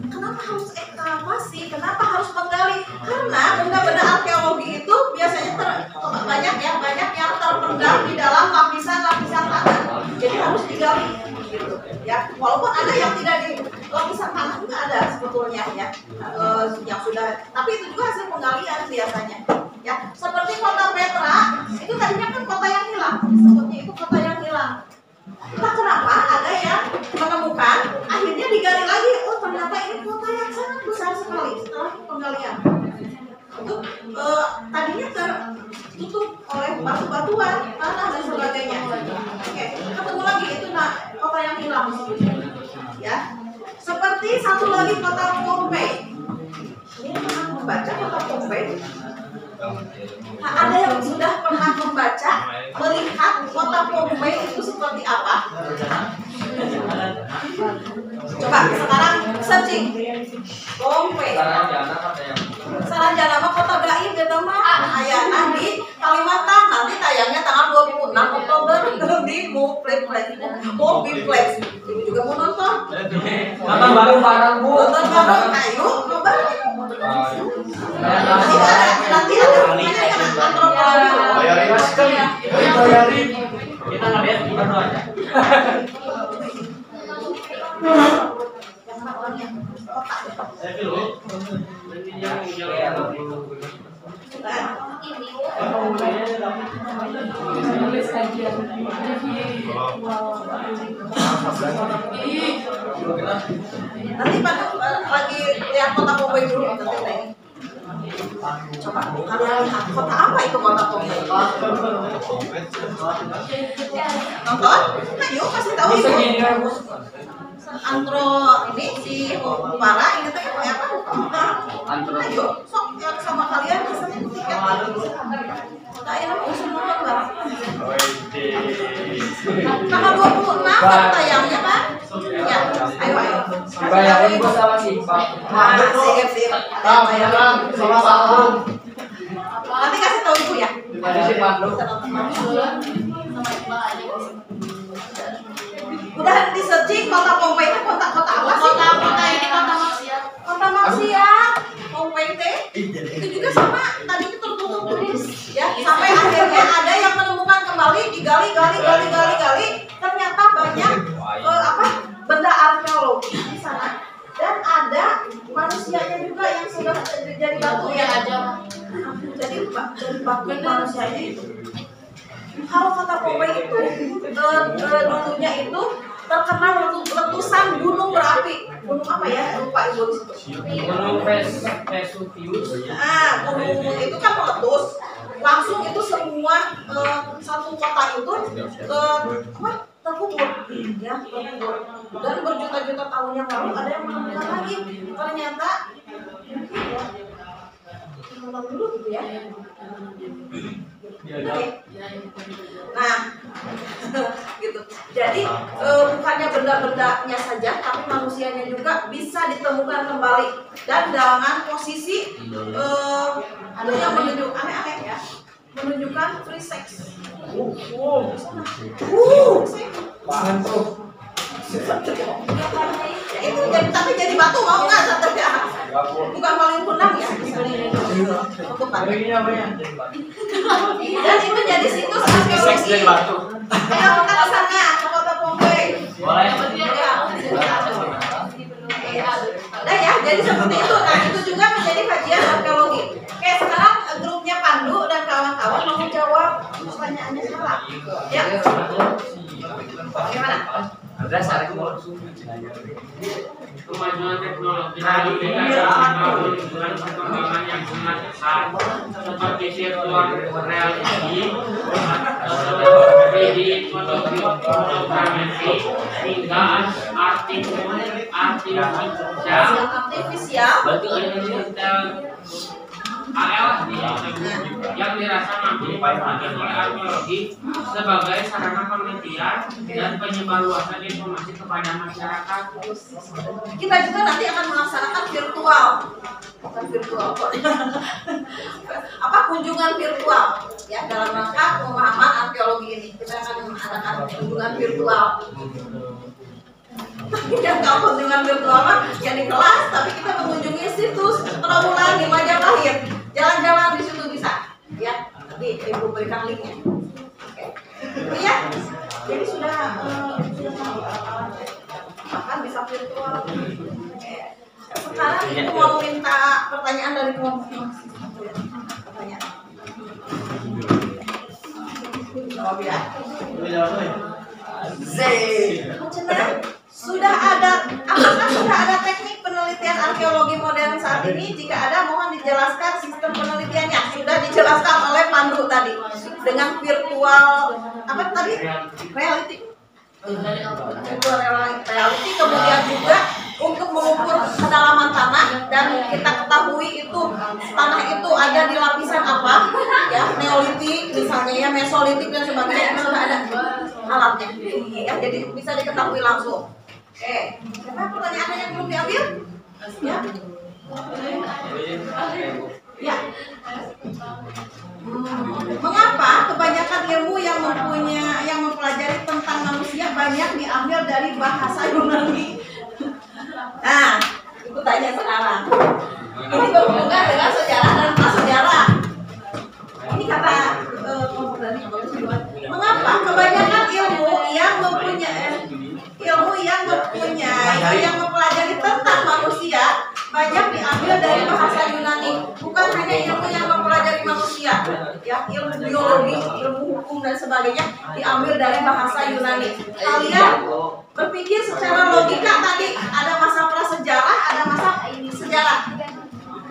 Kenapa harus ekskavasi? Kenapa harus menggali? Karena benda-benda arkeologi itu biasanya banyak yang terpendam di dalam lapisan-lapisan tanah. Jadi harus digali. Gitu. Ya, walaupun ada yang tidak di lapisan tanah juga ada sebetulnya ya, yang sudah. Tapi itu juga hasil penggalian biasanya. Ya, seperti kota Petra itu tadinya kan kota yang hilang, sebetulnya itu kota yang hilang. Entah kenapa ada yang menemukan, akhirnya digali lagi. Oh ternyata ini kota yang sangat besar sekali setelah penggalian. itu tadinya tertutup oleh batu-batuan, tanah dan sebagainya. Oke, ketemu lagi itu kota yang hilang, ya. Seperti satu lagi kota Pompei. Ini pernah membaca kota Pompei? Ada yang sudah pernah membaca, melihat kota Pompei itu seperti apa? Coba sekarang searching Pompei. Saranjana mah kota gaib ya teman. Ayana di Kalimantan, nanti tayangnya tanggal 26 Oktober di Moviplex. Ibu juga mau nonton? Nonton bareng Bu. Nonton bareng, ayo coba. Nanti ada namanya antropologi. Bayarin. Kita nggak lihat gimana aja. Nanti lagi lihat kota Pompei dulu nanti. Coba kalian lihat kota apa itu kota Pompei? Nonton? Ayo kasih tahu ibu. Antro ini si para ini tuh apa? Ayo sok sama kalian pesannya tiket. Saya mau semua nggak? Tanggal 26 tayangnya kan? Ya, ayo. Bayarin bos sama si Pak. Sip. Bayaran sama Pak. Nanti kasih tahu ibu ya. Ada si Pak. Udah di searching kota Pompei itu kota apa sih? Kota ini kota maksiat. Kota maksiat. Pompei teh itu juga sama tadi itu tertutup tulis ya sampai akhirnya ada yang menemukan kembali digali ternyata banyak benda arkeologi di sana dan ada manusianya juga yang sudah jadi batu ya jadi batu manusianya itu. Kalau kota Pompei itu dulunya itu terkenal letusan gunung berapi. Gunung apa ya? Lupa ibu di situ. Gunung Vesuvius. Gunung itu kan meletus. Langsung itu semua satu kota itu terkubur, ya terkubur. Dan berjuta-juta tahun yang lalu ada yang menemukan lagi. Ternyata dulu gitu ya. Nah, gitu. Jadi bukannya benda-bendanya saja, tapi manusianya juga bisa ditemukan kembali dan dengan posisi ada yang menunjuk aneh-aneh ya, menunjukkan free sex. Itu jadi batu mau nggak satria? Bukan paling punang ya. Dan itu jadi situs arkeologi. Ayo kita ke sana ke kota Pompei. Boleh. Nah ya, jadi seperti itu. Nah itu juga menjadi kajian arkeologi. Oke, sekarang grupnya Pandu dan kawan-kawan mau menjawab pertanyaannya salah. Ya. Bagaimana? Ada saran Kemajuan teknologi dan dengan perkembangan yang sangat pesat seperti virtual reality, 3D fotogrametri, hingga artifisial. AL yang dirasa mampu dimanfaatkan oleh arkeologi sebagai sarana penelitian dan penyebarluasan informasi kepada masyarakat. Kita juga nanti akan melaksanakan virtual, bukan virtual, kunjungan virtual, ya dalam rangka pemahaman arkeologi ini. Kita akan mengadakan kunjungan virtual. Dan kalau kunjungan virtual mah ya di kelas, tapi kita mengunjungi situs Trawulan di Majapahit. Jalan-jalan di situ bisa, ya. Nanti ibu berikan linknya. Oke, ya. Jadi sudah bahkan bisa virtual. Sekarang ibu mau minta pertanyaan dari kelompok. Pertanyaan. Jawab ya. Apakah sudah ada teknik penelitian arkeologi modern saat ini? Jika ada, mohon dijelaskan sistem penelitian dijelaskan oleh Pandu tadi dengan virtual apa tadi reality. Virtual reality, kemudian juga untuk mengukur kedalaman tanah, dan kita ketahui itu tanah itu ada di lapisan apa ya, neolitik misalnya ya, mesolitik dan sebagainya, sudah ada alatnya ya, jadi bisa diketahui langsung. Apa pertanyaannya yang belum diambil ya? Ya. Mengapa kebanyakan ilmu yang mempelajari tentang manusia banyak diambil dari bahasa Yunani? Nah, itu tanya sekarang. Ini berhubungan dengan sejarah dan prasejarah. Ini kata mengapa kebanyakan ilmu yang mempelajari tentang manusia banyak diambil dari bahasa Yunani, bukan hanya ilmu yang mempelajari manusia, ya, ilmu biologi, ilmu hukum dan sebagainya diambil dari bahasa Yunani. Kalian berpikir secara logika tadi, ada masa prasejarah, ada masa sejarah.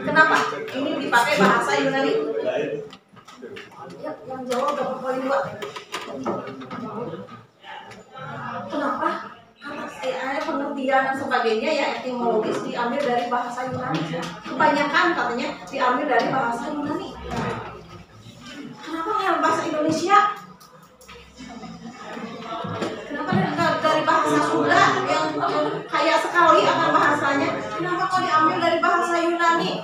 Kenapa ini dipakai bahasa Yunani? Ya, yang jawab dapat poin 2. Kenapa? Karena pengertian dan sebagainya ya, etimologis diambil dari bahasa Yunani. Kebanyakan katanya diambil dari bahasa Yunani. Kenapa yang bahasa Indonesia? Kenapa dari bahasa Sunda yang kaya sekali akan bahasanya? Kenapa kok diambil dari bahasa Yunani?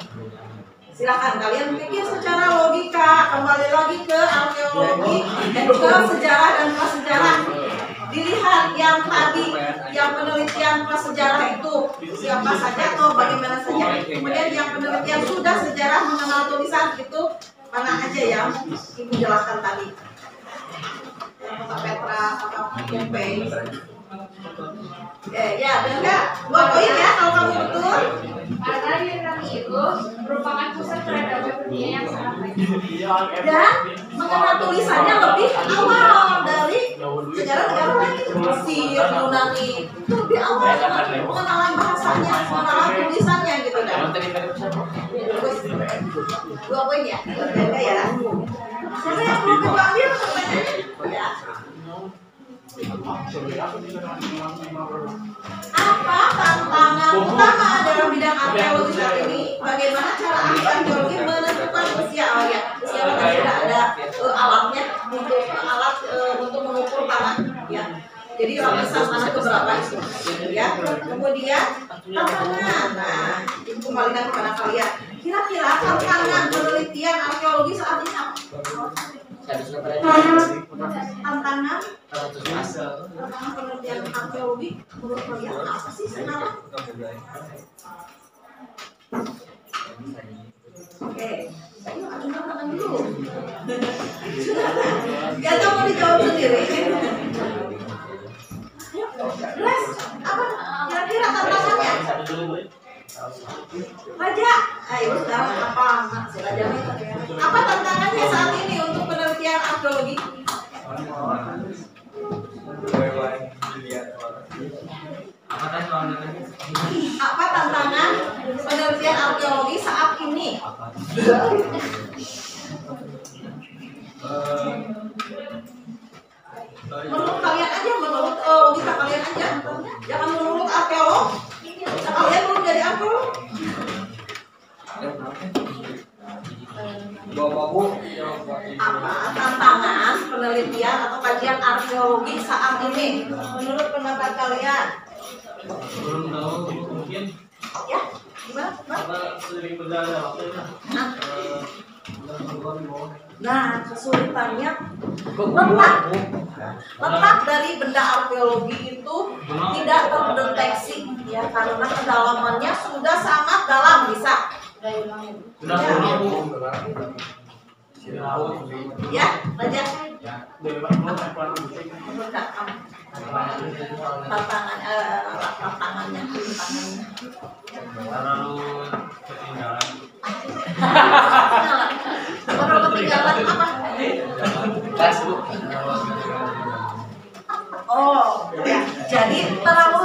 Silakan kalian pikir secara logika, kembali lagi ke arkeologi, ke sejarah dan prasejarah. Dilihat yang tadi, yang penelitian prasejarah itu siapa saja atau bagaimana saja. Kemudian yang penelitian sudah sejarah mengenal tulisan itu mana aja yang ibu jelaskan tadi. Kota Petra, kota Pompei. Ya, enggak 2 poin ya kalau kamu betul. Karena Yunani itu merupakan pusat peradaban dunia yang sangat baik. Dan mengenal tulisannya lebih awal dari sejarah negara lain. Mesir, Yunani itu lebih awal pengenalan bahasanya, pengenalan tulisannya gitu kan. 2 poin ya, enggak ya. Siapa yang belum diambil pertanyaannya? Ya. Apa tantangan utama dalam bidang arkeologi saat ini? Bagaimana cara arkeologi menentukan usia? Oh ya, usia sudah ada alatnya untuk mengukur tanah ya. Jadi lapisan tanah itu berapa ya? Kemudian tantangan. Nah, itu kembalikan kepada kalian. Kira-kira tantangan penelitian arkeologi saat ini apa? Tantangan penelitian arkeologi menurut kalian apa sih sebenarnya? Oke, ayo angkat tangan dulu. Gak tahu mau dijawab sendiri. Jelas, apa kira-kira tantangannya? Raja, ayo sekarang apa? Apa tantangannya saat ini untuk penelitian arkeologi? Apa tantangan penelitian arkeologi saat ini? Menurut kalian aja, menurut logika kalian aja. Jangan menurut arkeolog. Kalian belum jadi arkeolog. Apa tantangan penelitian atau kajian arkeologi saat ini menurut pendapat kalian? Belum tahu mungkin Ya, gimana? karena sering berjalan waktu ya. Nah, kesulitannya letak dari benda arkeologi itu tidak terdeteksi ya, karena kedalamannya sudah sangat dalam bisa. Ya, Raja. Tantangannya. Terlalu ketinggalan apa? Oh, ya. Jadi terlalu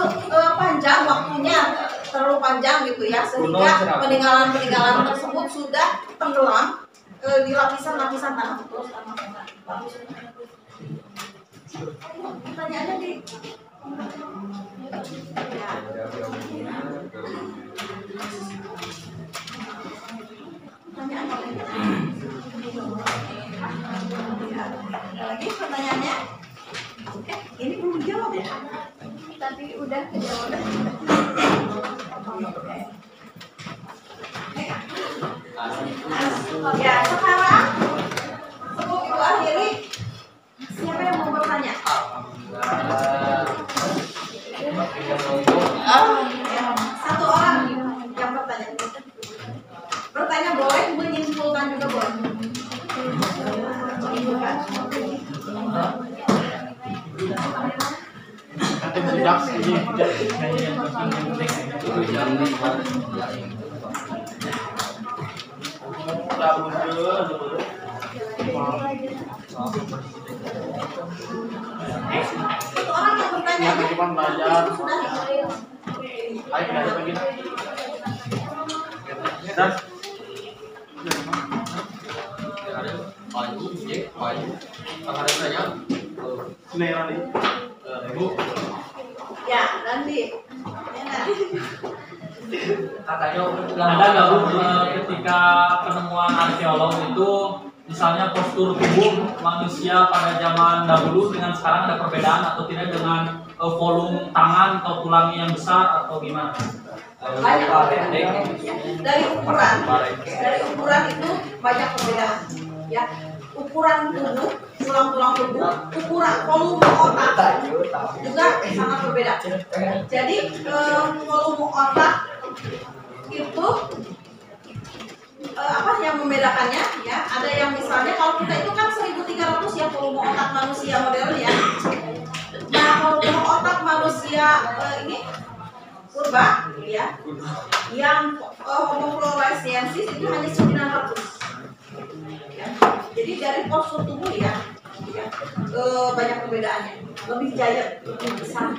panjang waktunya, terlalu panjang gitu ya, sehingga peninggalan tersebut sudah tenggelam di lapisan tanah terus pertanyaannya di ya. Pertanyaan apa lagi pertanyaannya? Ini belum dijawab ya? Tapi udah kejawab. Ya, sekarang sebelum ibu akhiri, siapa yang mau bertanya? Satu orang yang bertanya. Bertanya boleh, menyimpulkan juga boleh. Satu orang yang bertanya. Ya, nanti. Katanya ada nggak Bu ketika penemuan arkeolog itu misalnya postur tubuh manusia pada zaman dahulu dengan sekarang ada perbedaan atau tidak dengan volume tangan atau tulangnya yang besar atau gimana? Banyak dari ukuran itu banyak perbedaan ya. Ukuran tubuh, tulang-tulang tubuh, ukuran volume otak juga sangat berbeda. Jadi volume otak itu apa yang membedakannya ya? Ada yang misalnya kalau kita itu kan 1300 ya volume otak manusia modern ya. Nah volume otak manusia ini purba ya, yang Homo floresiensis itu hanya 900. Ya. Jadi dari postur tubuh ya, banyak perbedaannya, lebih giant, lebih besar.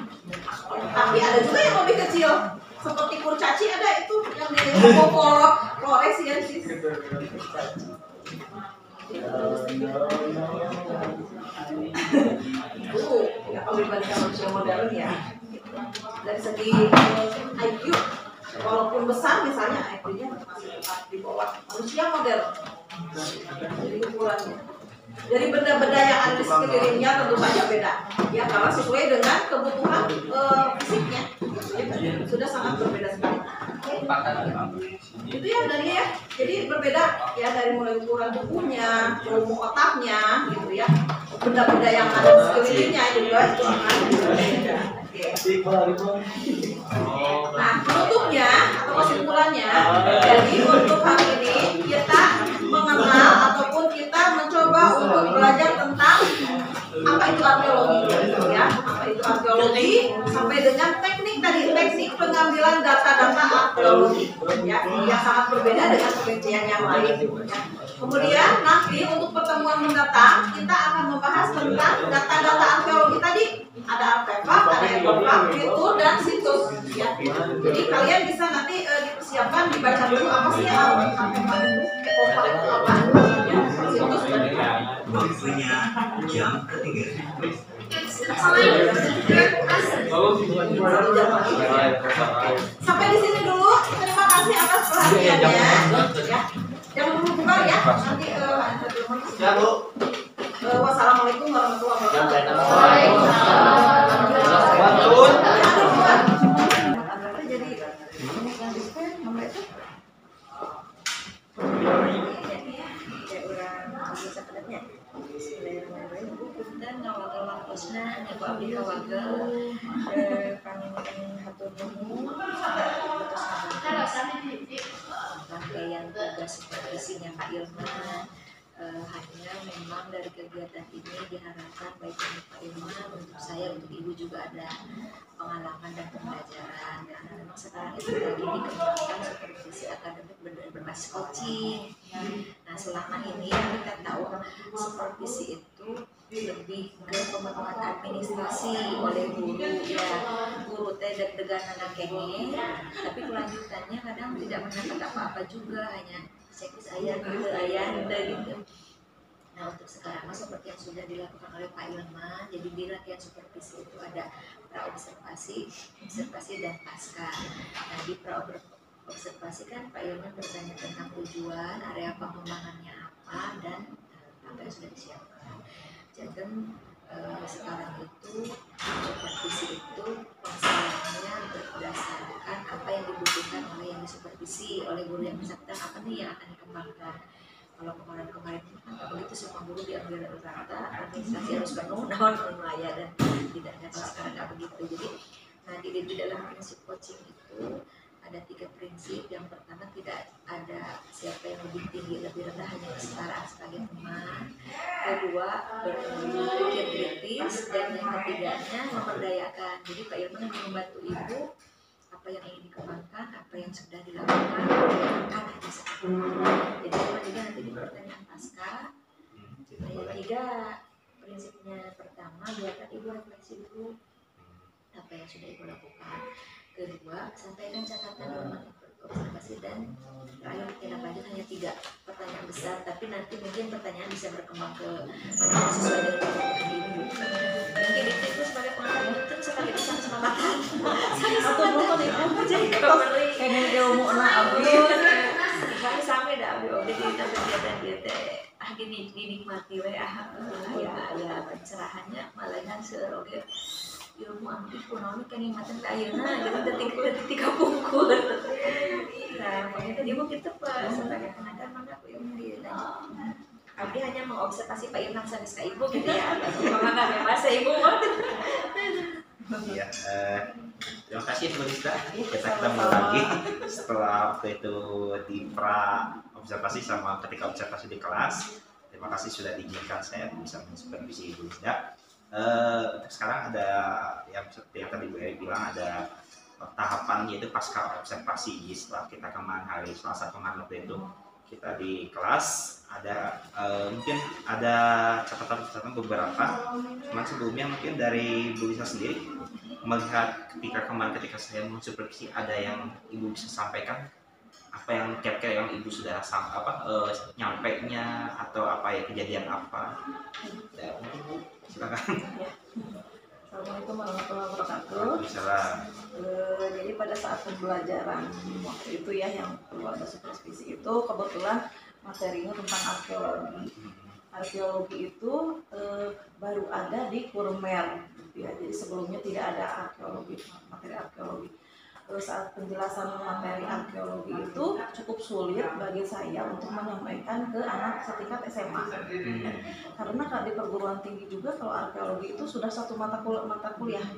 Tapi ada juga yang lebih kecil, seperti kurcaci ada itu yang di Homo floresiensis. Ya kalau dibandingkan manusia modern ya, dari segi IQ, walaupun besar misalnya IQ-nya masih tetap di bawah manusia modern. Jadi ukurannya dari benda-benda yang ada di sekelilingnya tentu saja beda ya, karena sesuai dengan kebutuhan fisiknya sudah sangat berbeda sekali. Itu ya dari ya, jadi berbeda ya dari mulai ukuran tubuhnya, volume otaknya gitu ya, benda-benda yang ada di sekelilingnya juga itu sangat berbeda. Nah, penutupnya atau kesimpulannya, jadi untuk hari ini kita mengenal ataupun kita mencoba untuk belajar tentang apa itu arkeologi, ya, apa itu arkeologi sampai dengan teknik tadi, teknik pengambilan data-data arkeologi, ya, yang sangat berbeda dengan penelitian yang lain. Ya. Kemudian nanti untuk pertemuan mendatang kita akan membahas tentang data-data arkeologi tadi. Ada artefak, ada ekofak, fitur, dan situs. Ya. Jadi kalian bisa nanti dipersiapkan dibaca dulu apa sih artefak itu, ekofak itu apa, ya, situs dan waktunya jam ketiga. Sampai di sini dulu. Terima kasih atas perhatiannya. Ya. Jangan dulu bubar ya. Nanti Ya Bu. wassalamualaikum warahmatullahi wabarakatuh. Jadi dan ngawal-ngawal kosna nyaku abdi kawaga kami hatur nuhun atas rangkaian tugas supervisinya Kak Ilma. Hanya memang dari kegiatan ini diharapkan baik untuk Pak Ilma, untuk saya, untuk Ibu juga ada pengalaman dan pembelajaran. Karena memang sekarang itu lagi dikembangkan supervisi akademik berbasis coaching. Nah selama ini kita tahu supervisi itu lebih ke pemenuhan administrasi oleh guru ya, guru teh deg-degan anak kene, tapi kelanjutannya kadang tidak mendapat apa-apa juga, hanya checklist ayah gitu gitu. Nah untuk sekarang seperti yang sudah dilakukan oleh Pak Ilman, jadi di latihan supervisi itu ada praobservasi, observasi dan pasca. Nah di praobservasi kan Pak Ilman bertanya tentang tujuan, area pengembangannya apa, dan apa yang sudah disiapkan. Jadi sekarang itu supervisi itu pengusahaannya berdasarkan apa yang dibutuhkan oleh yang disupervisi, oleh guru yang bersangkutan, apa nih yang akan dikembangkan. Kalau kemarin kan begitu, semua guru diambil rata, administrasi harus penuh, ya, dan tidak ada. Kalau sekarang nggak begitu. Jadi, nah di dalam prinsip coaching itu ada 3 prinsip. Yang pertama, tidak ada siapa yang lebih tinggi lebih rendah, hanya kesetaraan sebagai teman. Kedua, berpikir kritis, dan yang ketiganya memberdayakan. Jadi Pak Ilman membantu ibu apa yang ingin dikembangkan, apa yang sudah dilakukan, akan ada sekarang. Jadi yang ketiga nanti di pertanyaan pasca. Nah, yang 3 prinsipnya, pertama, biarkan ibu refleksi dulu apa yang sudah ibu lakukan. Kedua, sampaikan catatan observasi, dan terakhir tindak lanjut. Hanya 3 pertanyaan besar, tapi nanti mungkin pertanyaan bisa berkembang ke mana sesuai dengan kebutuhan ibu. Mungkin itu sebagai pengalaman, itu sebagai keselamatan. Atau nonton ibu jadi kembali pengen ilmu anak abdi. Kami sampai dah abdi di kegiatan dia gini dinikmati ya pencerahannya malahan seroge ilmu abdi kunaon kenikmatan ayeuna jadi detik pungkur. Nah, pokoknya ibu kita Pak sebagai tenaga mangga aku ilmu dia. Abdi hanya mengobservasi Pak Ilman sampai ke ibu gitu ya. Maka kami bahasa ibu. Iya, terima kasih Bu Rizka. Kita ketemu lagi setelah waktu itu di pra observasi sama ketika observasi di kelas. Terima kasih sudah diizinkan saya bisa mensupervisi Bu Rizka. Untuk sekarang ada yang seperti yang tadi Bu Eri bilang, ada tahapan yaitu pasca observasi. Setelah kita kemarin hari Selasa kemarin waktu itu kita di kelas, ada mungkin ada catatan beberapa. Cuman sebelumnya mungkin dari Bu Lisa sendiri melihat ketika saya mensupervisi, ada yang ibu bisa sampaikan, apa yang kira-kira yang ibu sudah nyampe nya, atau apa ya, kejadian apa ya, mungkin Bu silakan. Assalamualaikum warahmatullahi wabarakatuh. Jadi pada saat pembelajaran waktu itu ya, yang keluarga supervisi itu kebetulan materinya tentang arkeologi. Arkeologi itu baru ada di Kurmer, ya. Jadi sebelumnya tidak ada materi arkeologi. Saat penjelasan materi arkeologi itu cukup sulit bagi saya untuk menyampaikan ke anak setingkat SMA. Karena di perguruan tinggi juga kalau arkeologi itu sudah satu mata kuliah.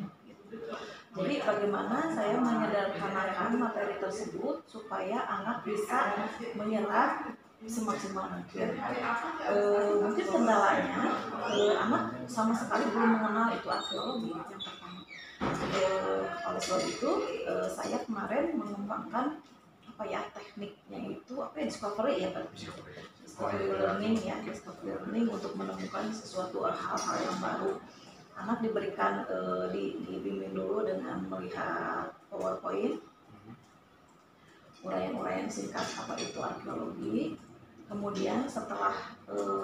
Jadi bagaimana saya menyederhanakan materi tersebut supaya anak bisa menyerap semaksimal mungkin. Mungkin kendalanya anak sama sekali belum mengenal itu arkeologi yang pertama. Oleh sebab itu saya kemarin mengembangkan tekniknya itu discovery ya, discovery learning untuk menemukan sesuatu hal-hal yang baru. Anak diberikan dibimbing dulu dengan melihat PowerPoint, uraian-uraian singkat apa itu arkeologi. Kemudian setelah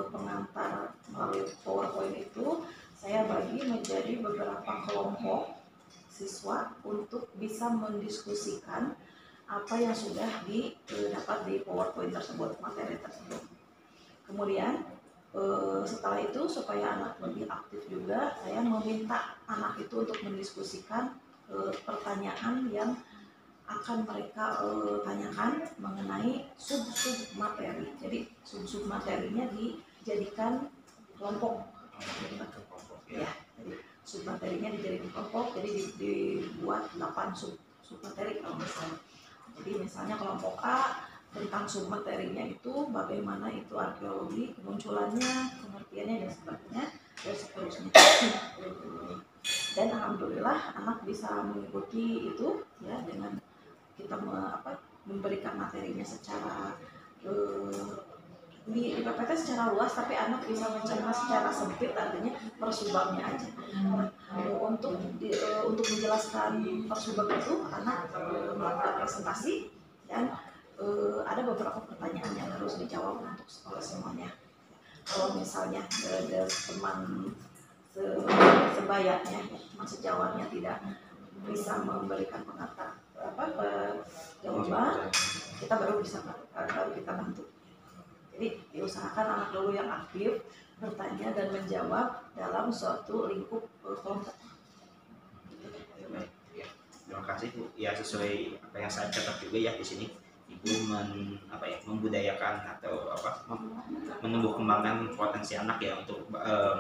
pengantar melalui PowerPoint itu, saya bagi menjadi beberapa kelompok siswa untuk bisa mendiskusikan apa yang sudah didapat di PowerPoint tersebut, materi tersebut. Kemudian setelah itu, supaya anak lebih aktif juga, saya meminta anak itu untuk mendiskusikan pertanyaan yang akan mereka tanyakan mengenai sub-sub materi. Jadi sub-sub materinya dijadikan kelompok. Ya, jadi sub materinya dijadikan kelompok, jadi dibuat 8 sub materi kalau misalnya. Jadi misalnya kelompok A tentang sub materinya itu bagaimana itu arkeologi, kemunculannya, pengertiannya dan sebagainya, dan seterusnya. Dan alhamdulillah anak bisa mengikuti itu ya, dengan kita memberikan materinya secara di PPT secara luas, tapi anak bisa mencerna secara sempit, artinya persubabnya aja. Untuk menjelaskan persubab itu, anak melakukan presentasi dan ada beberapa pertanyaan yang harus dijawab untuk sekolah semuanya. Kalau misalnya teman sebayanya, teman sejawatnya tidak bisa memberikan jawaban, kita baru kita bantu. Jadi diusahakan anak dulu yang aktif bertanya dan menjawab dalam suatu lingkup kelompok. Terima kasih Bu. Ya sesuai apa yang saya catat juga ya di sini, Ibu membudayakan atau menumbuh kembangkan potensi anak ya untuk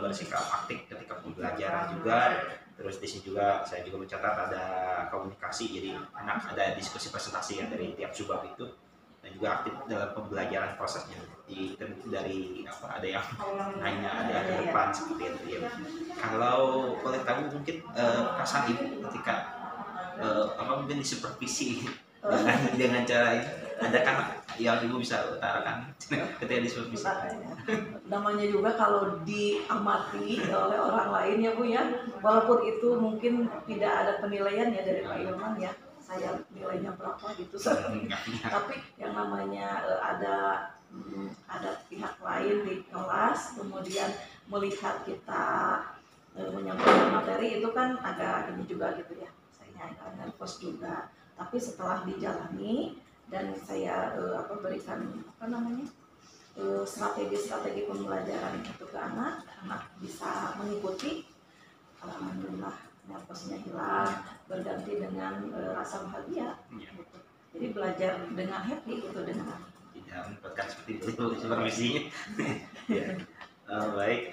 bersikap aktif ketika pembelajaran juga. Terus di sini juga saya juga mencatat ada komunikasi, jadi anak ada diskusi presentasi ya dari tiap subbab itu, dan juga aktif dalam pembelajaran prosesnya. Dari ada yang nanya, ada ke depan seperti itu ya. Kalau boleh tahu mungkin perasaan Ibu ketika mungkin disupervisi dengan cara ini, adakah yang Ibu bisa utarakan ketika disupervisi? Namanya juga kalau diamati oleh orang lain ya Bu ya, walaupun itu mungkin tidak ada penilaian ya dari Pak Ilman ya, saya nilainya berapa gitu, tapi yang namanya ada pihak lain di kelas kemudian melihat kita menyampaikan materi itu kan agak ini juga gitu ya, saya agak nervous juga. Tapi setelah dijalani dan saya berikan strategi pembelajaran itu ke anak bisa mengikuti, alhamdulillah nervousnya hilang, berganti dengan rasa bahagia. Gitu. Jadi belajar dengan happy gitu dengan tidak mendapatkan seperti itu supervisinya. Ya. Baik.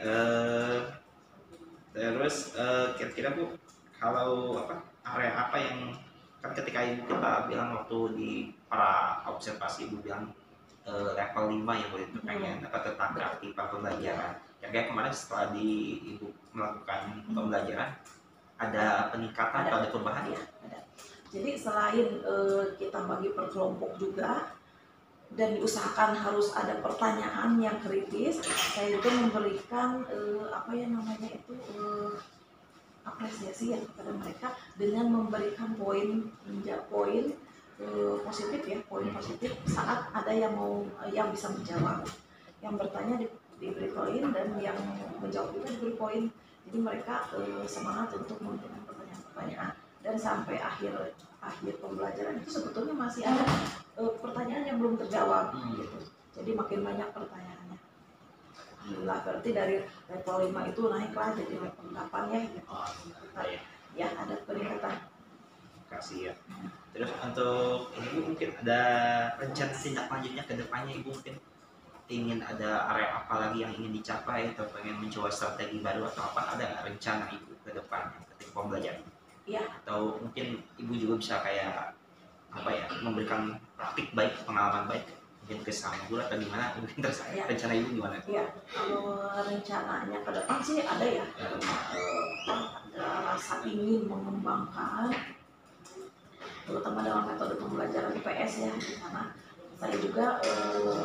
Terus kira-kira Bu, kalau area apa yang kan ketika Ibu kita bilang waktu di para observasi Ibu bilang level 5 yang boleh pengen tentang keaktifan pembelajaran. Kira-kira kemarin setelah Ibu melakukan pembelajaran ada peningkatan atau ada perubahan ya? Ada. Jadi selain kita bagi per kelompok juga dan diusahakan harus ada pertanyaan yang kritis, saya juga memberikan apresiasi ya kepada mereka dengan memberikan poin positif ya, poin positif saat ada yang bisa menjawab, yang bertanya diberi poin dan yang menjawab juga diberi poin. Jadi mereka semangat untuk memberikan pertanyaan-pertanyaan, dan sampai akhir pembelajaran itu sebetulnya masih ada pertanyaan yang belum terjawab gitu. Jadi makin banyak pertanyaannya. Alhamdulillah, berarti dari level 5 itu naiklah jadi level 8 ya. Ya ada peningkatan. Terima kasih ya. Terus untuk Ibu mungkin ada rencana tindak lanjutnya ke depannya, Ibu mungkin ingin ada area apa lagi yang ingin dicapai atau pengen mencoba strategi baru atau apa, ada rencana Ibu ke depannya ketika pembelajaran? Iya. Atau mungkin Ibu juga bisa kayak memberikan praktik baik, pengalaman baik mungkin ke sama guru atau gimana, mungkin terus rencana Ibu gimana? Iya, kalau rencananya ke depan sih ada ya, ada rasa ingin mengembangkan terutama dalam metode pembelajaran IPS ya, di sana saya juga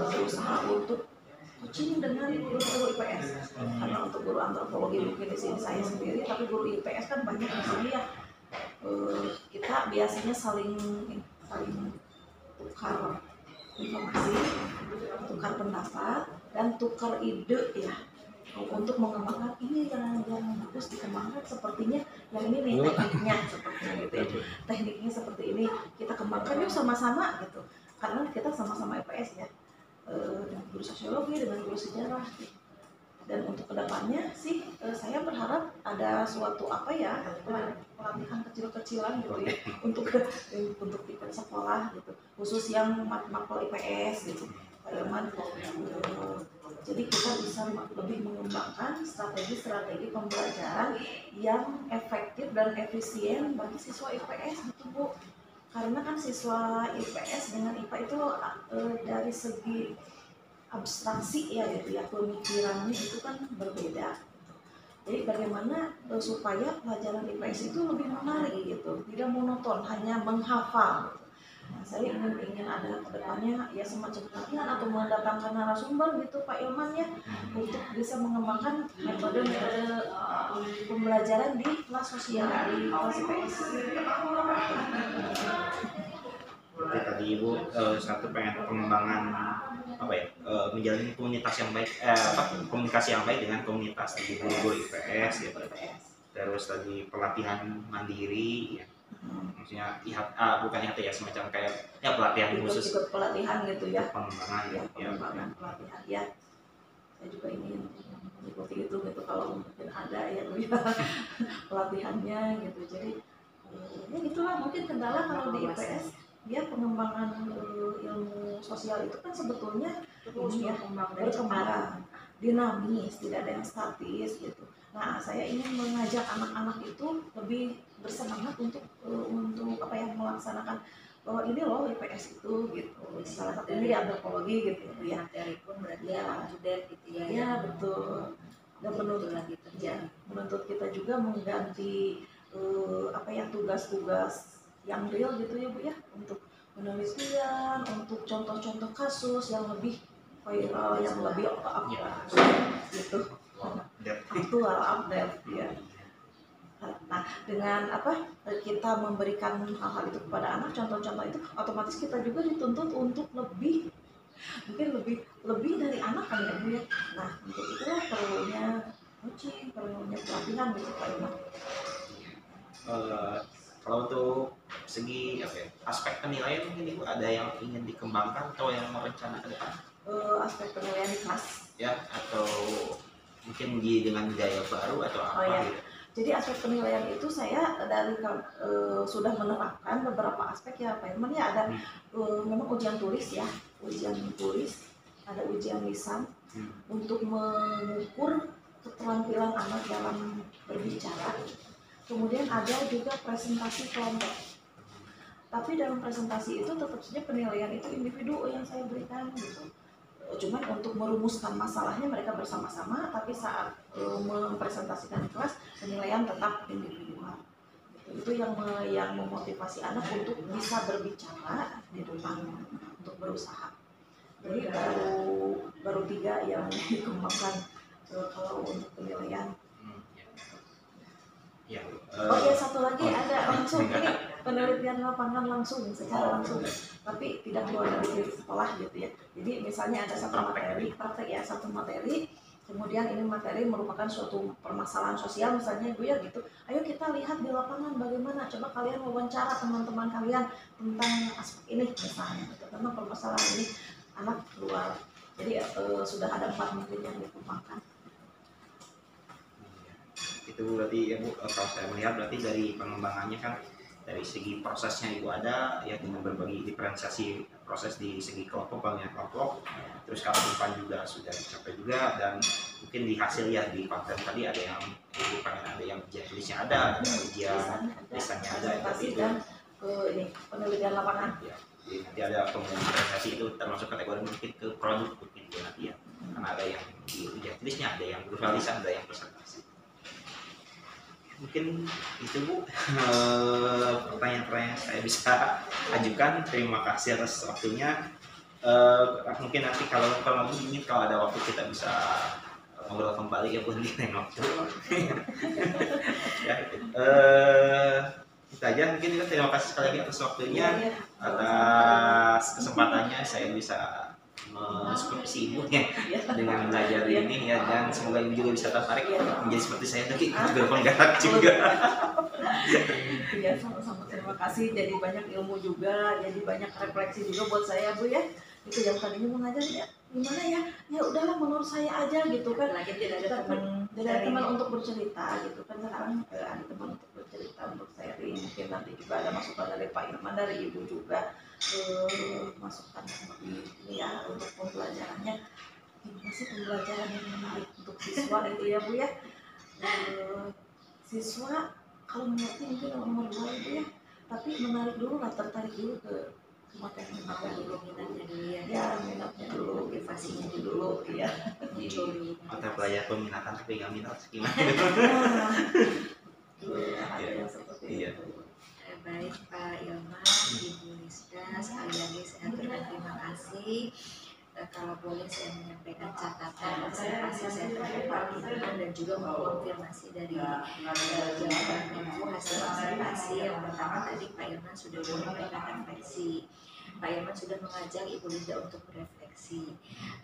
berusaha untuk coaching dengan guru-guru IPS. Karena untuk guru antropologi mungkin di sini saya sendiri, tapi guru IPS kan banyak di sini ya. Kita biasanya saling tukar informasi, tukar pendapat, dan tukar ide ya untuk mengembangkan ini yang bagus dikembangkan, sepertinya yang ini nih tekniknya seperti gitu ya. Tekniknya seperti ini kita kembangkan yuk sama-sama gitu, karena kita sama-sama IPS ya, dengan guru sosiologi, dengan guru sejarah gitu. Dan untuk kedepannya sih saya berharap ada suatu pelatihan kecil-kecilan gitu ya untuk tingkat sekolah gitu, khusus yang mapel IPS gitu Pak Ilman. Jadi kita bisa lebih mengembangkan strategi pembelajaran yang efektif dan efisien bagi siswa IPS gitu Bu. Karena kan siswa IPS dengan IPA itu dari segi abstraksi ya gitu ya, pemikirannya itu kan berbeda. Jadi bagaimana supaya pelajaran IPS itu lebih menarik gitu, tidak monoton hanya menghafal. Nah, saya ingin ada kedepannya ya semacam pelatihan atau mendatangkan narasumber gitu Pak Ilman ya, untuk bisa mengembangkan metode pembelajaran di kelas sosial, di kelas IPS. seperti tadi Ibu satu pengen pengembangan apa ya menjalin komunitas yang baik komunikasi yang baik dengan komunitas di guru IPS ya. Terus tadi pelatihan mandiri ya. Maksudnya bukan IHT ya, semacam kayak ya pelatihan khusus ikut pelatihan gitu ya, pengembangan ya pengembangan pelatihan ya. Saya juga ingin mengikuti itu gitu kalau mungkin ada ya Bu ya pelatihannya gitu. Jadi ya gitulah mungkin kendala kalau di IPS ya pengembangan ilmu sosial itu kan sebetulnya terus ya berkembang dinamis, tidak ada yang statis gitu. Nah, saya ingin mengajak anak-anak itu lebih bersemangat untuk apa ya melaksanakan bahwa ini loh IPS itu gitu. Salah satunya di antropologi gitu ya. Materi pun berarti Ya. update gitu ya. Ya betul. Dan menuntut kita juga mengganti apa ya tugas-tugas yang real gitu ya Bu ya, untuk penelitian, untuk contoh-contoh kasus yang lebih viral, yang lebih gitu. Aktual, update ya. Nah, dengan apa kita memberikan hal-hal itu kepada anak, contoh-contoh itu otomatis kita juga dituntut untuk lebih dari anak kan ya Bu ya. Nah, untuk itulah perlunya coaching, perlunya pelatihan gitu Pak Ilman. Kalau untuk segi apa ya, aspek penilaian mungkin Ibu ada yang ingin dikembangkan atau yang merencana ke depan? Aspek penilaian di kelas ya, atau mungkin dengan gaya baru atau apa gitu. Jadi aspek penilaian itu saya dari sudah menerapkan beberapa aspek ya Pak Ilman ya. Ada memang ujian tulis ya, ada ujian lisan untuk mengukur keterampilan anak dalam berbicara. Kemudian ada juga presentasi kelompok. Tapi dalam presentasi itu tetap saja penilaian itu individu yang saya berikan gitu. Cuman untuk merumuskan masalahnya mereka bersama-sama, tapi saat mempresentasikan di kelas penilaian tetap individual. Itu yang memotivasi anak untuk bisa berbicara di depan, untuk berusaha. Jadi baru 3 yang dikembangkan kalau untuk penilaian. Ya. Oke, satu lagi ada langsung ini penelitian lapangan langsung secara langsung, tapi tidak keluar dari sekolah gitu ya. Jadi misalnya ada satu materi praktek ya, satu materi, kemudian ini materi merupakan suatu permasalahan sosial misalnya Bu ya gitu. Ayo kita lihat di lapangan bagaimana, coba kalian wawancara teman-teman kalian tentang aspek ini misalnya gitu, tentang permasalahan ini anak keluar. Jadi sudah ada 4 mungkin yang dikembangkan. Itu berarti ya Bu, kalau saya melihat berarti dari pengembangannya kan dari segi prosesnya itu ada ya, dengan berbagi diferensiasi proses di segi kelompok, banyak kelompok, terus kalau depan juga sudah dicapai juga, dan mungkin di hasil ya di konten tadi ada yang Ibu pengen ada yang ujian tulisnya ada ujian lisannya ada, tapi itu ini penelitian lapangan ya. Jadi nanti ada kemudian diferensiasi itu termasuk kategori mungkin ke produk mungkin nanti ya, karena ada yang di ujian tulisnya, ada yang berupa lisan, ada yang presentasi. Mungkin itu Bu pertanyaan-pertanyaan saya bisa ajukan. Terima kasih atas waktunya. Mungkin nanti kalau ingin kalau ada waktu kita bisa ngobrol kembali ya Bu di lain waktu. Ya, itu aja mungkin. Terima kasih sekali lagi atas waktunya, atas kesempatannya saya bisa seperti Ibu ya dengan belajar ini ya, dan semoga Ibu juga bisa tertarik menjadi seperti saya tadi, juga penggerak juga. Ya, sama-sama, terima kasih. Jadi banyak ilmu juga, jadi banyak refleksi juga buat saya Bu ya. Itu yang tadinya mengajar ya gimana ya, ya udahlah menurut saya aja gitu kan. Lagi tidak ada teman untuk bercerita gitu kan. Sekarang ada teman untuk bercerita, untuk sharing. Mungkin nanti juga ada masukan dari Pak Ilman, dari Ibu juga masukan seperti ini ya untuk pembelajarannya. Gimana sih pembelajaran yang menarik untuk siswa itu ya Bu ya. Siswa kalau mengerti mungkin nomor 2 itu ya, tapi menarik dulu lah, tertarik dulu ke materi dulu, minatnya dulu ya, minatnya dulu, motivasinya dulu ya. Mata pelajar peminatan tapi nggak minat gimana? Ada yang seperti itu. Baik Pak Ilman, Ibu Rizka, sekali lagi saya berterima kasih. Kalau boleh saya menyampaikan catatan observasi saya terhadap Pak Ilman dan juga mengkonfirmasi dari jawaban Ibu hasil observasi. Yang pertama tadi Pak Ilman sudah menyampaikan refleksi Pak Ilman sudah mengajak Ibu Linda untuk berefleksi.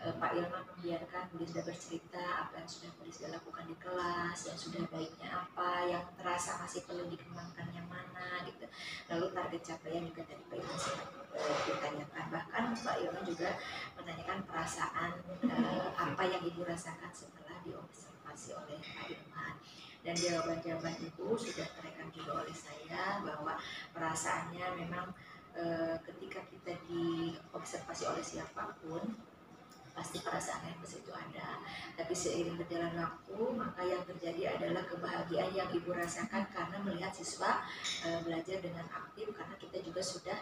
Pak Ilman membiarkan Bu Linda bercerita apa yang sudah Bu Linda lakukan di kelas, yang sudah baiknya apa, yang terasa masih perlu dikembangkan yang mana gitu. Lalu target capaian juga tadi Pak Ilman sempat ditanyakan. Bahkan Pak Ilman juga menanyakan perasaan apa yang Ibu rasakan setelah diobservasi oleh Pak Ilman. Dan jawaban-jawaban itu sudah terekam juga oleh saya bahwa perasaannya memang ketika kita diobservasi oleh siapapun pasti perasaan yang itu ada. Tapi seiring berjalan waktu maka yang terjadi adalah kebahagiaan yang Ibu rasakan karena melihat siswa belajar dengan aktif, karena kita juga sudah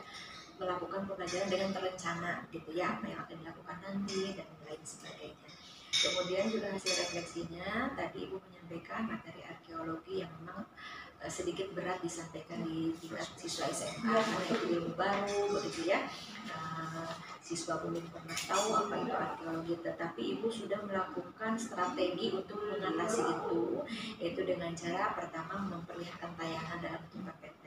melakukan pembelajaran dengan terencana gitu ya, apa yang akan dilakukan nanti dan lain sebagainya. Kemudian juga hasil refleksinya tadi Ibu menyampaikan materi arkeologi yang memang sedikit berat disampaikan di tingkat siswa SMA karena itu ilmu baru begitu ya. Siswa belum pernah tahu apa itu arkeologi, tetapi Ibu sudah melakukan strategi untuk mengatasi itu, yaitu dengan cara pertama memperlihatkan tayangan dalam bentuk PPT.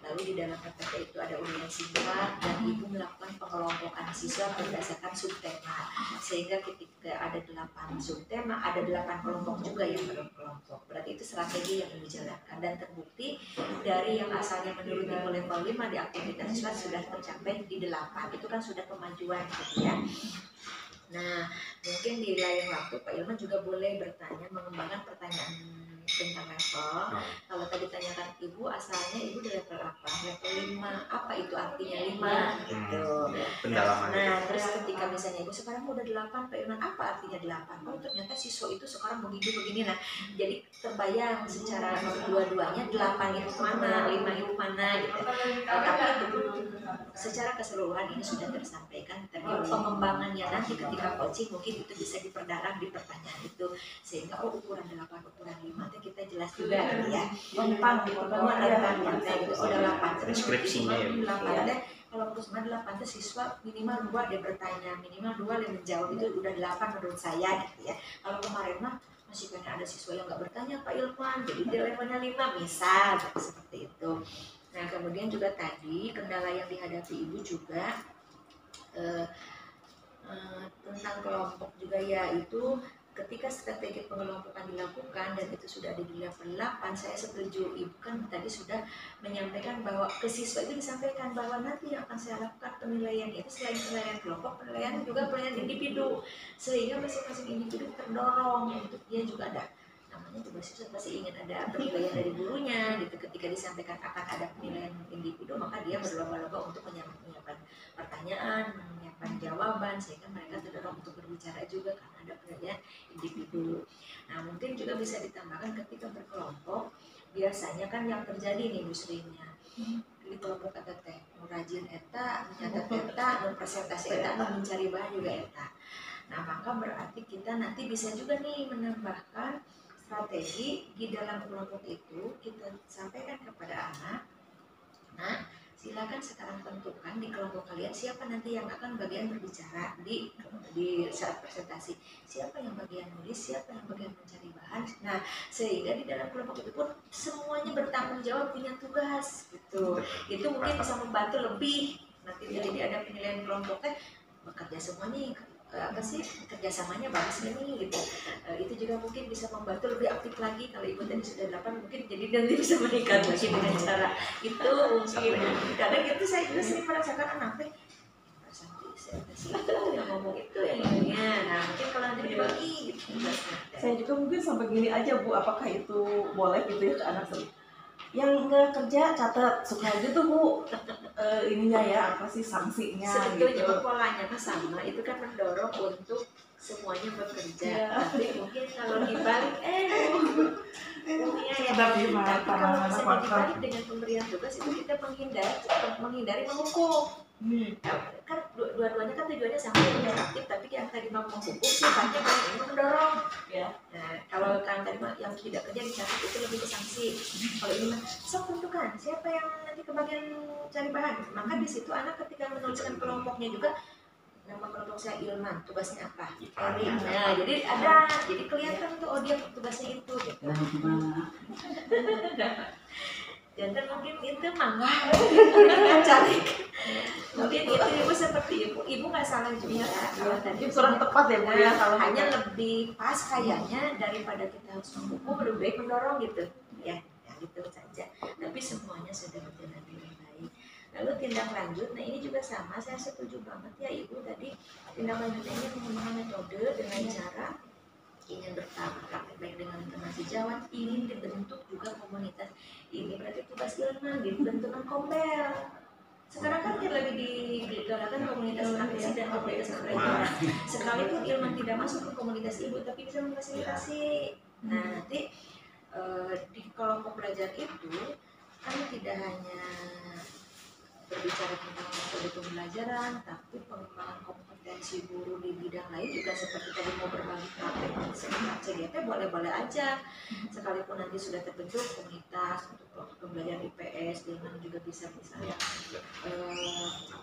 Lalu di dalam PPT itu ada uraian singkat dan Ibu melakukan pengelompokan siswa berdasarkan subtema, sehingga ketika ada 8 subtema ada 8 kelompok juga yang berkelompok. Berarti itu strategi yang dijalankan dan terbukti dari yang asalnya menurut Ibu level 5 di aktivitas siswa sudah tercapai di 8. Itu kan sudah kemajuan gitu ya. Nah, mungkin di lain waktu Pak Ilman juga boleh bertanya, mengembangkan pertanyaan tentang level. Kalau tadi tanyakan Ibu, asalnya Ibu di level apa? Level 5, apa itu artinya 5? Gitu. Pendalaman. Nah, terus ketika misalnya Ibu sekarang udah 8, Pak Ilman, apa artinya 8? Oh, ternyata siswa itu sekarang begini. Nah, jadi terbayang secara dua-duanya 8 itu mana, 5 itu mana gitu. Tapi itu secara keseluruhan ini sudah tersampaikan, tapi pengembangannya nanti ketika coaching mungkin itu bisa diperdalam di pertanyaan itu, sehingga ukuran 8, ukuran 5 kita jelas juga ya, gampang gitu, bahwa ada gitu, udah 8 deskripsinya ya. 8 kalau terus 8 siswa minimal 2 dia bertanya, minimal 2 dia menjawab, itu udah 8 menurut saya gitu ya. Kalau kemarin mah masih banyak ada siswa yang nggak bertanya Pak Ilman, jadi dia levelnya 5 misal seperti itu. Nah, kemudian juga tadi kendala yang dihadapi Ibu juga tentang kelompok juga ya, itu ketika strategi pengelompokan dilakukan dan itu sudah ada di level 8, saya setuju Ibu kan tadi sudah menyampaikan bahwa ke siswa itu disampaikan bahwa nanti yang akan saya lakukan penilaian itu selain penilaian kelompok, penilaian juga penilaian individu, sehingga masing-masing individu terdorong untuk dia juga ada namanya juga siswa pasti ingin ada penilaian dari gurunya gitu. Ketika disampaikan akan ada penilaian individu maka dia berlomba-lomba untuk menyiapkan pertanyaan, menyiapkan jawaban, sehingga mereka terdorong untuk berbicara juga karena ada penilaian individu. Nah, mungkin juga bisa ditambahkan ketika berkelompok biasanya kan yang terjadi nih Bu Srinya di kelompok kata teh rajin eta, menyatat eta, presentasi eta, mencari bahan juga eta. Nah, maka berarti kita nanti bisa juga nih menambahkan strategi di dalam kelompok itu, kita sampaikan kepada anak. Nah, silakan sekarang tentukan di kelompok kalian siapa nanti yang akan bagian berbicara di saat presentasi, siapa yang bagian nulis, siapa yang bagian mencari bahan. Nah, sehingga di dalam kelompok itu pun semuanya bertanggung jawab, punya tugas gitu. Itu mungkin bisa membantu lebih nanti. Jadi ada penilaian kelompoknya bekerja semuanya apa sih kerjasamanya bagus nih gitu. Itu juga mungkin bisa membantu lebih aktif lagi. Kalau Ibu tadi sudah 8 mungkin jadi nanti bisa meningkat lagi dengan cara itu mungkin. Kadang itu saya juga sering merasakan anak teh itu yang ngomong itu yang ini. Nah, mungkin kalau nanti dibagi gitu. Saya juga mungkin sampai gini aja Bu, apakah itu boleh gitu ya ke anak yang nggak kerja catat, suka aja tuh Bu ininya ya, apa sih sanksinya sebetulnya gitu. Polanya sama, itu kan mendorong untuk semuanya bekerja. Tapi mungkin kalau dibalik ya. Tapi kalau misalnya dibalik dengan pemberian tugas itu kita menghindari menghukum. Kan dua-duanya kan tujuannya sama, yang aktif, tapi yang tadi mau menghukum sifatnya kan ini mendorong ya. Nah, kalau kan tadi yang tidak kerja dicatat itu lebih ke sanksi. Kalau ini mah sok tentukan siapa yang nanti kebagian cari bahan, maka di situ anak ketika menuliskan kelompoknya juga nama kelompok saya Ilman, tugasnya apa? Nah, jadi kelihatan tuh dia tugasnya itu gitu. jantan mungkin itu mangga cari mungkin itu ibu seperti ibu nggak salah juga tadi kurang tepat ya Bu ya kalau hanya lebih pas kayaknya daripada kita harus menghukum lebih baik mendorong gitu ya gitu saja tapi semuanya sudah berjalan dengan baik. Lalu tindak lanjut, nah ini juga sama, saya setuju banget ya Ibu tadi tindak lanjutnya ini menggunakan metode dengan cara ingin berpraktek baik dengan teman sejawat, ingin dibentuk juga komunitas. Ini berarti tugas Ilman dibentuk dengan Kombel. Sekarang kan kita lagi digalakan komunitas praktisi dan komunitas keperawatan. Sekalipun Ilman tidak masuk ke komunitas Ibu, tapi bisa memfasilitasi. Nah nanti di kelompok belajar itu kan tidak hanya berbicara tentang metode pembelajaran, tapi pengembangan kompetensi guru di bidang lain juga seperti tadi mau berbagi praktek sekitar CGT boleh-boleh aja. Sekalipun nanti sudah terbentuk komunitas untuk pembelajaran IPS, dengan juga bisa misalnya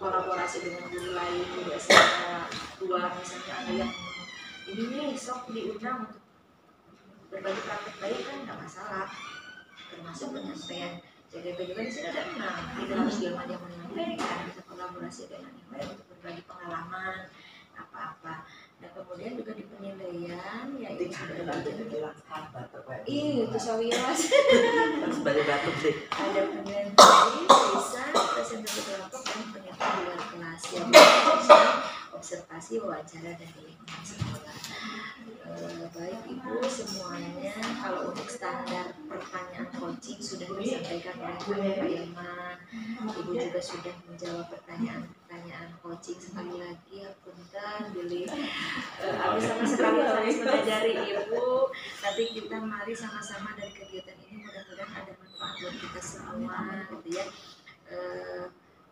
kolaborasi dengan guru lain, guru SMA 2 misalnya ada yang ini nih sok diundang untuk berbagi praktek baik kan nggak masalah, termasuk penyampaian CGP juga di sini ada 6, tidak harus Ilman yang menyampaikan, bisa kolaborasi dengan yang lain untuk berbagi pengalaman apa-apa. Dan kemudian juga di penilaian ya itu sudah itu sawilas ada penilaian bisa presentasi kelompok dan penilaian di luar kelas yang observasi, wawancara dan di lingkungan sekolah. Baik Ibu semuanya, kalau untuk standar pertanyaan coaching sudah disampaikan oleh Pak Ilman. Ibu juga sudah menjawab pertanyaan coaching. Sekali lagi punten Billy Abi sama sekali harus mengajari Ibu. Nanti kita mari sama-sama dari kegiatan ini mudah-mudahan ada manfaat buat kita semua gitu ya.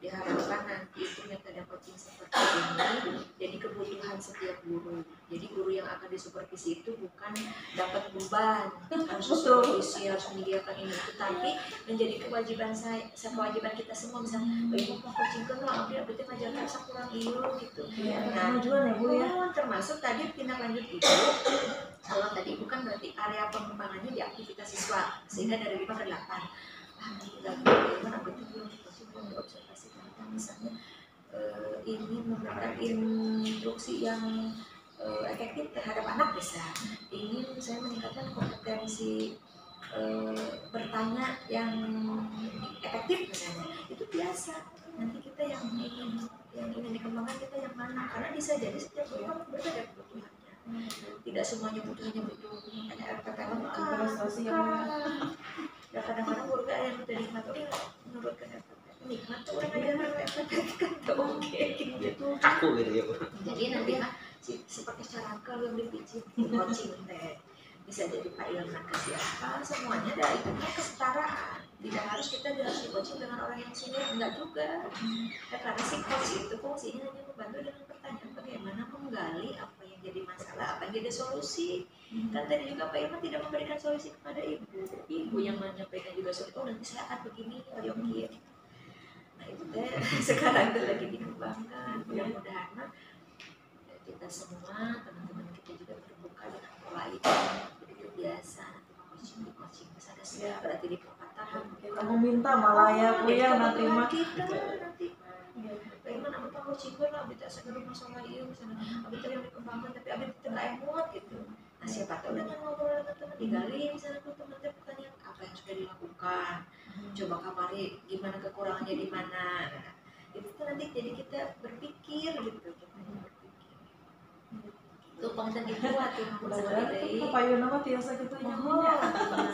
Diharapkan nanti itu metode coaching seperti ini jadi kebutuhan setiap guru. Jadi guru yang akan disupervisi itu bukan dapat beban harus supervisi, harus menyediakan ini itu, tapi menjadi kewajiban kewajiban kita semua. Misalnya ibu mau coaching kan lah, abdi ngajarkan sakurang iyo gitu. Nah, ya Bu ya. Termasuk tadi tindak lanjut itu. Kalau tadi ibu kan berarti area pengembangannya di aktivitas siswa sehingga dari 5 ke 8. Lagi bagaimana betul belum diobservasi misalnya ini memberikan instruksi yang efektif terhadap anak bisa. Ingin saya meningkatkan kompetensi bertanya yang efektif misalnya, itu biasa. Nanti kita yang ingin dikembangkan kita yang mana? Karena bisa jadi setiap guru kan berbeda kebutuhannya. Tidak semuanya butuhnya butuh ada RPP lengkap. Ya kadang-kadang guru yang udah nikmat menurutkan RPP nikmat tuh orang aja RPP kan oke gitu. Kaku gitu ya Bu. Jadi nanti seperti cara yang dipijit coaching teh bisa jadi Pak Ilman kasih apa semuanya dari itu kan kesetaraan. Tidak harus kita harus coaching dengan orang yang senior, enggak juga. Karena si coach itu fungsinya hanya membantu dengan pertanyaan bagaimana menggali apa yang jadi masalah, apa yang jadi solusi. Kan tadi juga Pak Ilman tidak memberikan solusi kepada ibu yang menyampaikan juga solusi. Oh nanti saya akan begini, oh yongki. Nah itu teh sekarang itu lagi dikembangkan. Mudah-mudahan kita semua teman-teman kita juga terbuka dengan pola itu. Jadi itu biasa nanti coaching ada sudah berarti di perpatahan. Kamu minta malah ya Bu ya nanti mah. Nanti bagaimana apa coaching gue lah, bisa segera masalah ini misalnya, abis yang dikembangkan tapi abis itu nggak emot gitu. Nah siapa tahu dengan ngobrol dengan teman digali misalnya tuh teman-teman pertanyaan apa yang sudah dilakukan, coba kamari gimana kekurangannya di mana. Itu kan nanti jadi kita berpikir gitu. Itu konten itu waktu mudah-mudahan itu payung nama tiasa gitu nyamunya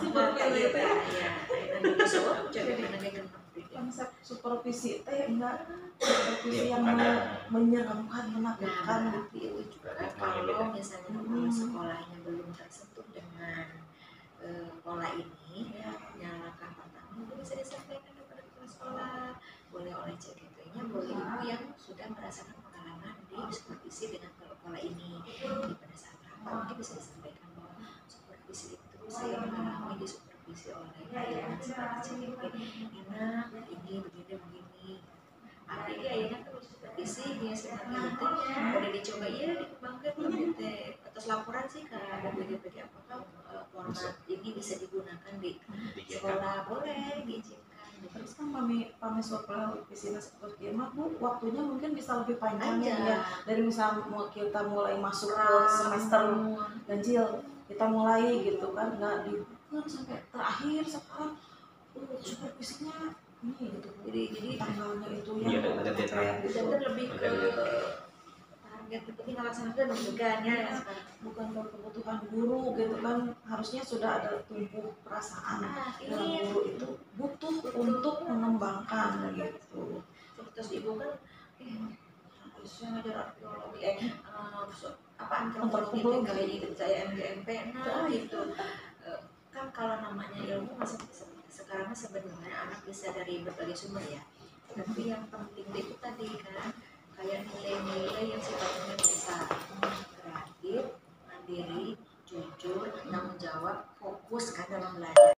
supervisi itu ya konsep supervisi itu enggak supervisi yang menyeramkan menakutkan gitu juga kan. Kalau misalnya kepala sekolahnya belum tersentuh dengan pola ini nyalakan pertama itu bisa disampaikan kepada kepala sekolah, boleh oleh CGT-nya, boleh ibu yang sudah merasakan pengalaman di supervisi dengan pola ini. Jadi pada saat rapat mungkin bisa disampaikan bahwa supervisi itu saya mengalami di supervisi oleh yang seperti enak ini begini. Ada dia akhirnya terus supervisi dia seperti itu boleh dicoba ya dikembangkan atas laporan sih ke BPG apakah format ini bisa digunakan di sekolah, boleh diizinkan. Terus kan kami sekolah bisnis seperti mah Bu, waktunya mungkin bisa lebih panjang ya. Dari misal kita mulai masuk ke semester ganjil, kita mulai gitu kan, nggak kan sampai terakhir sekarang supervisinya ini gitu. Jadi tanggalnya itu ya. Iya, ada deadline. Dan lebih ke target penting laksanakan dan menjaganya ya sekarang. Bukan ke kebutuhan guru gitu kan, harusnya sudah ada tumbuh perasaan dalam guru itu butuh untuk mengembangkan gitu. Terus ibu kan harusnya ngajar arkeologi antropologi kayaknya itu saya MGMP gitu. Kan kalau namanya ilmu masih sekarang sebenarnya anak bisa dari berbagai sumber ya, tapi yang penting itu tadi kan kayak nilai-nilai yang sifatnya besar, kreatif, mandiri, jujur, tanggung jawab, fokus kan dalam belajar.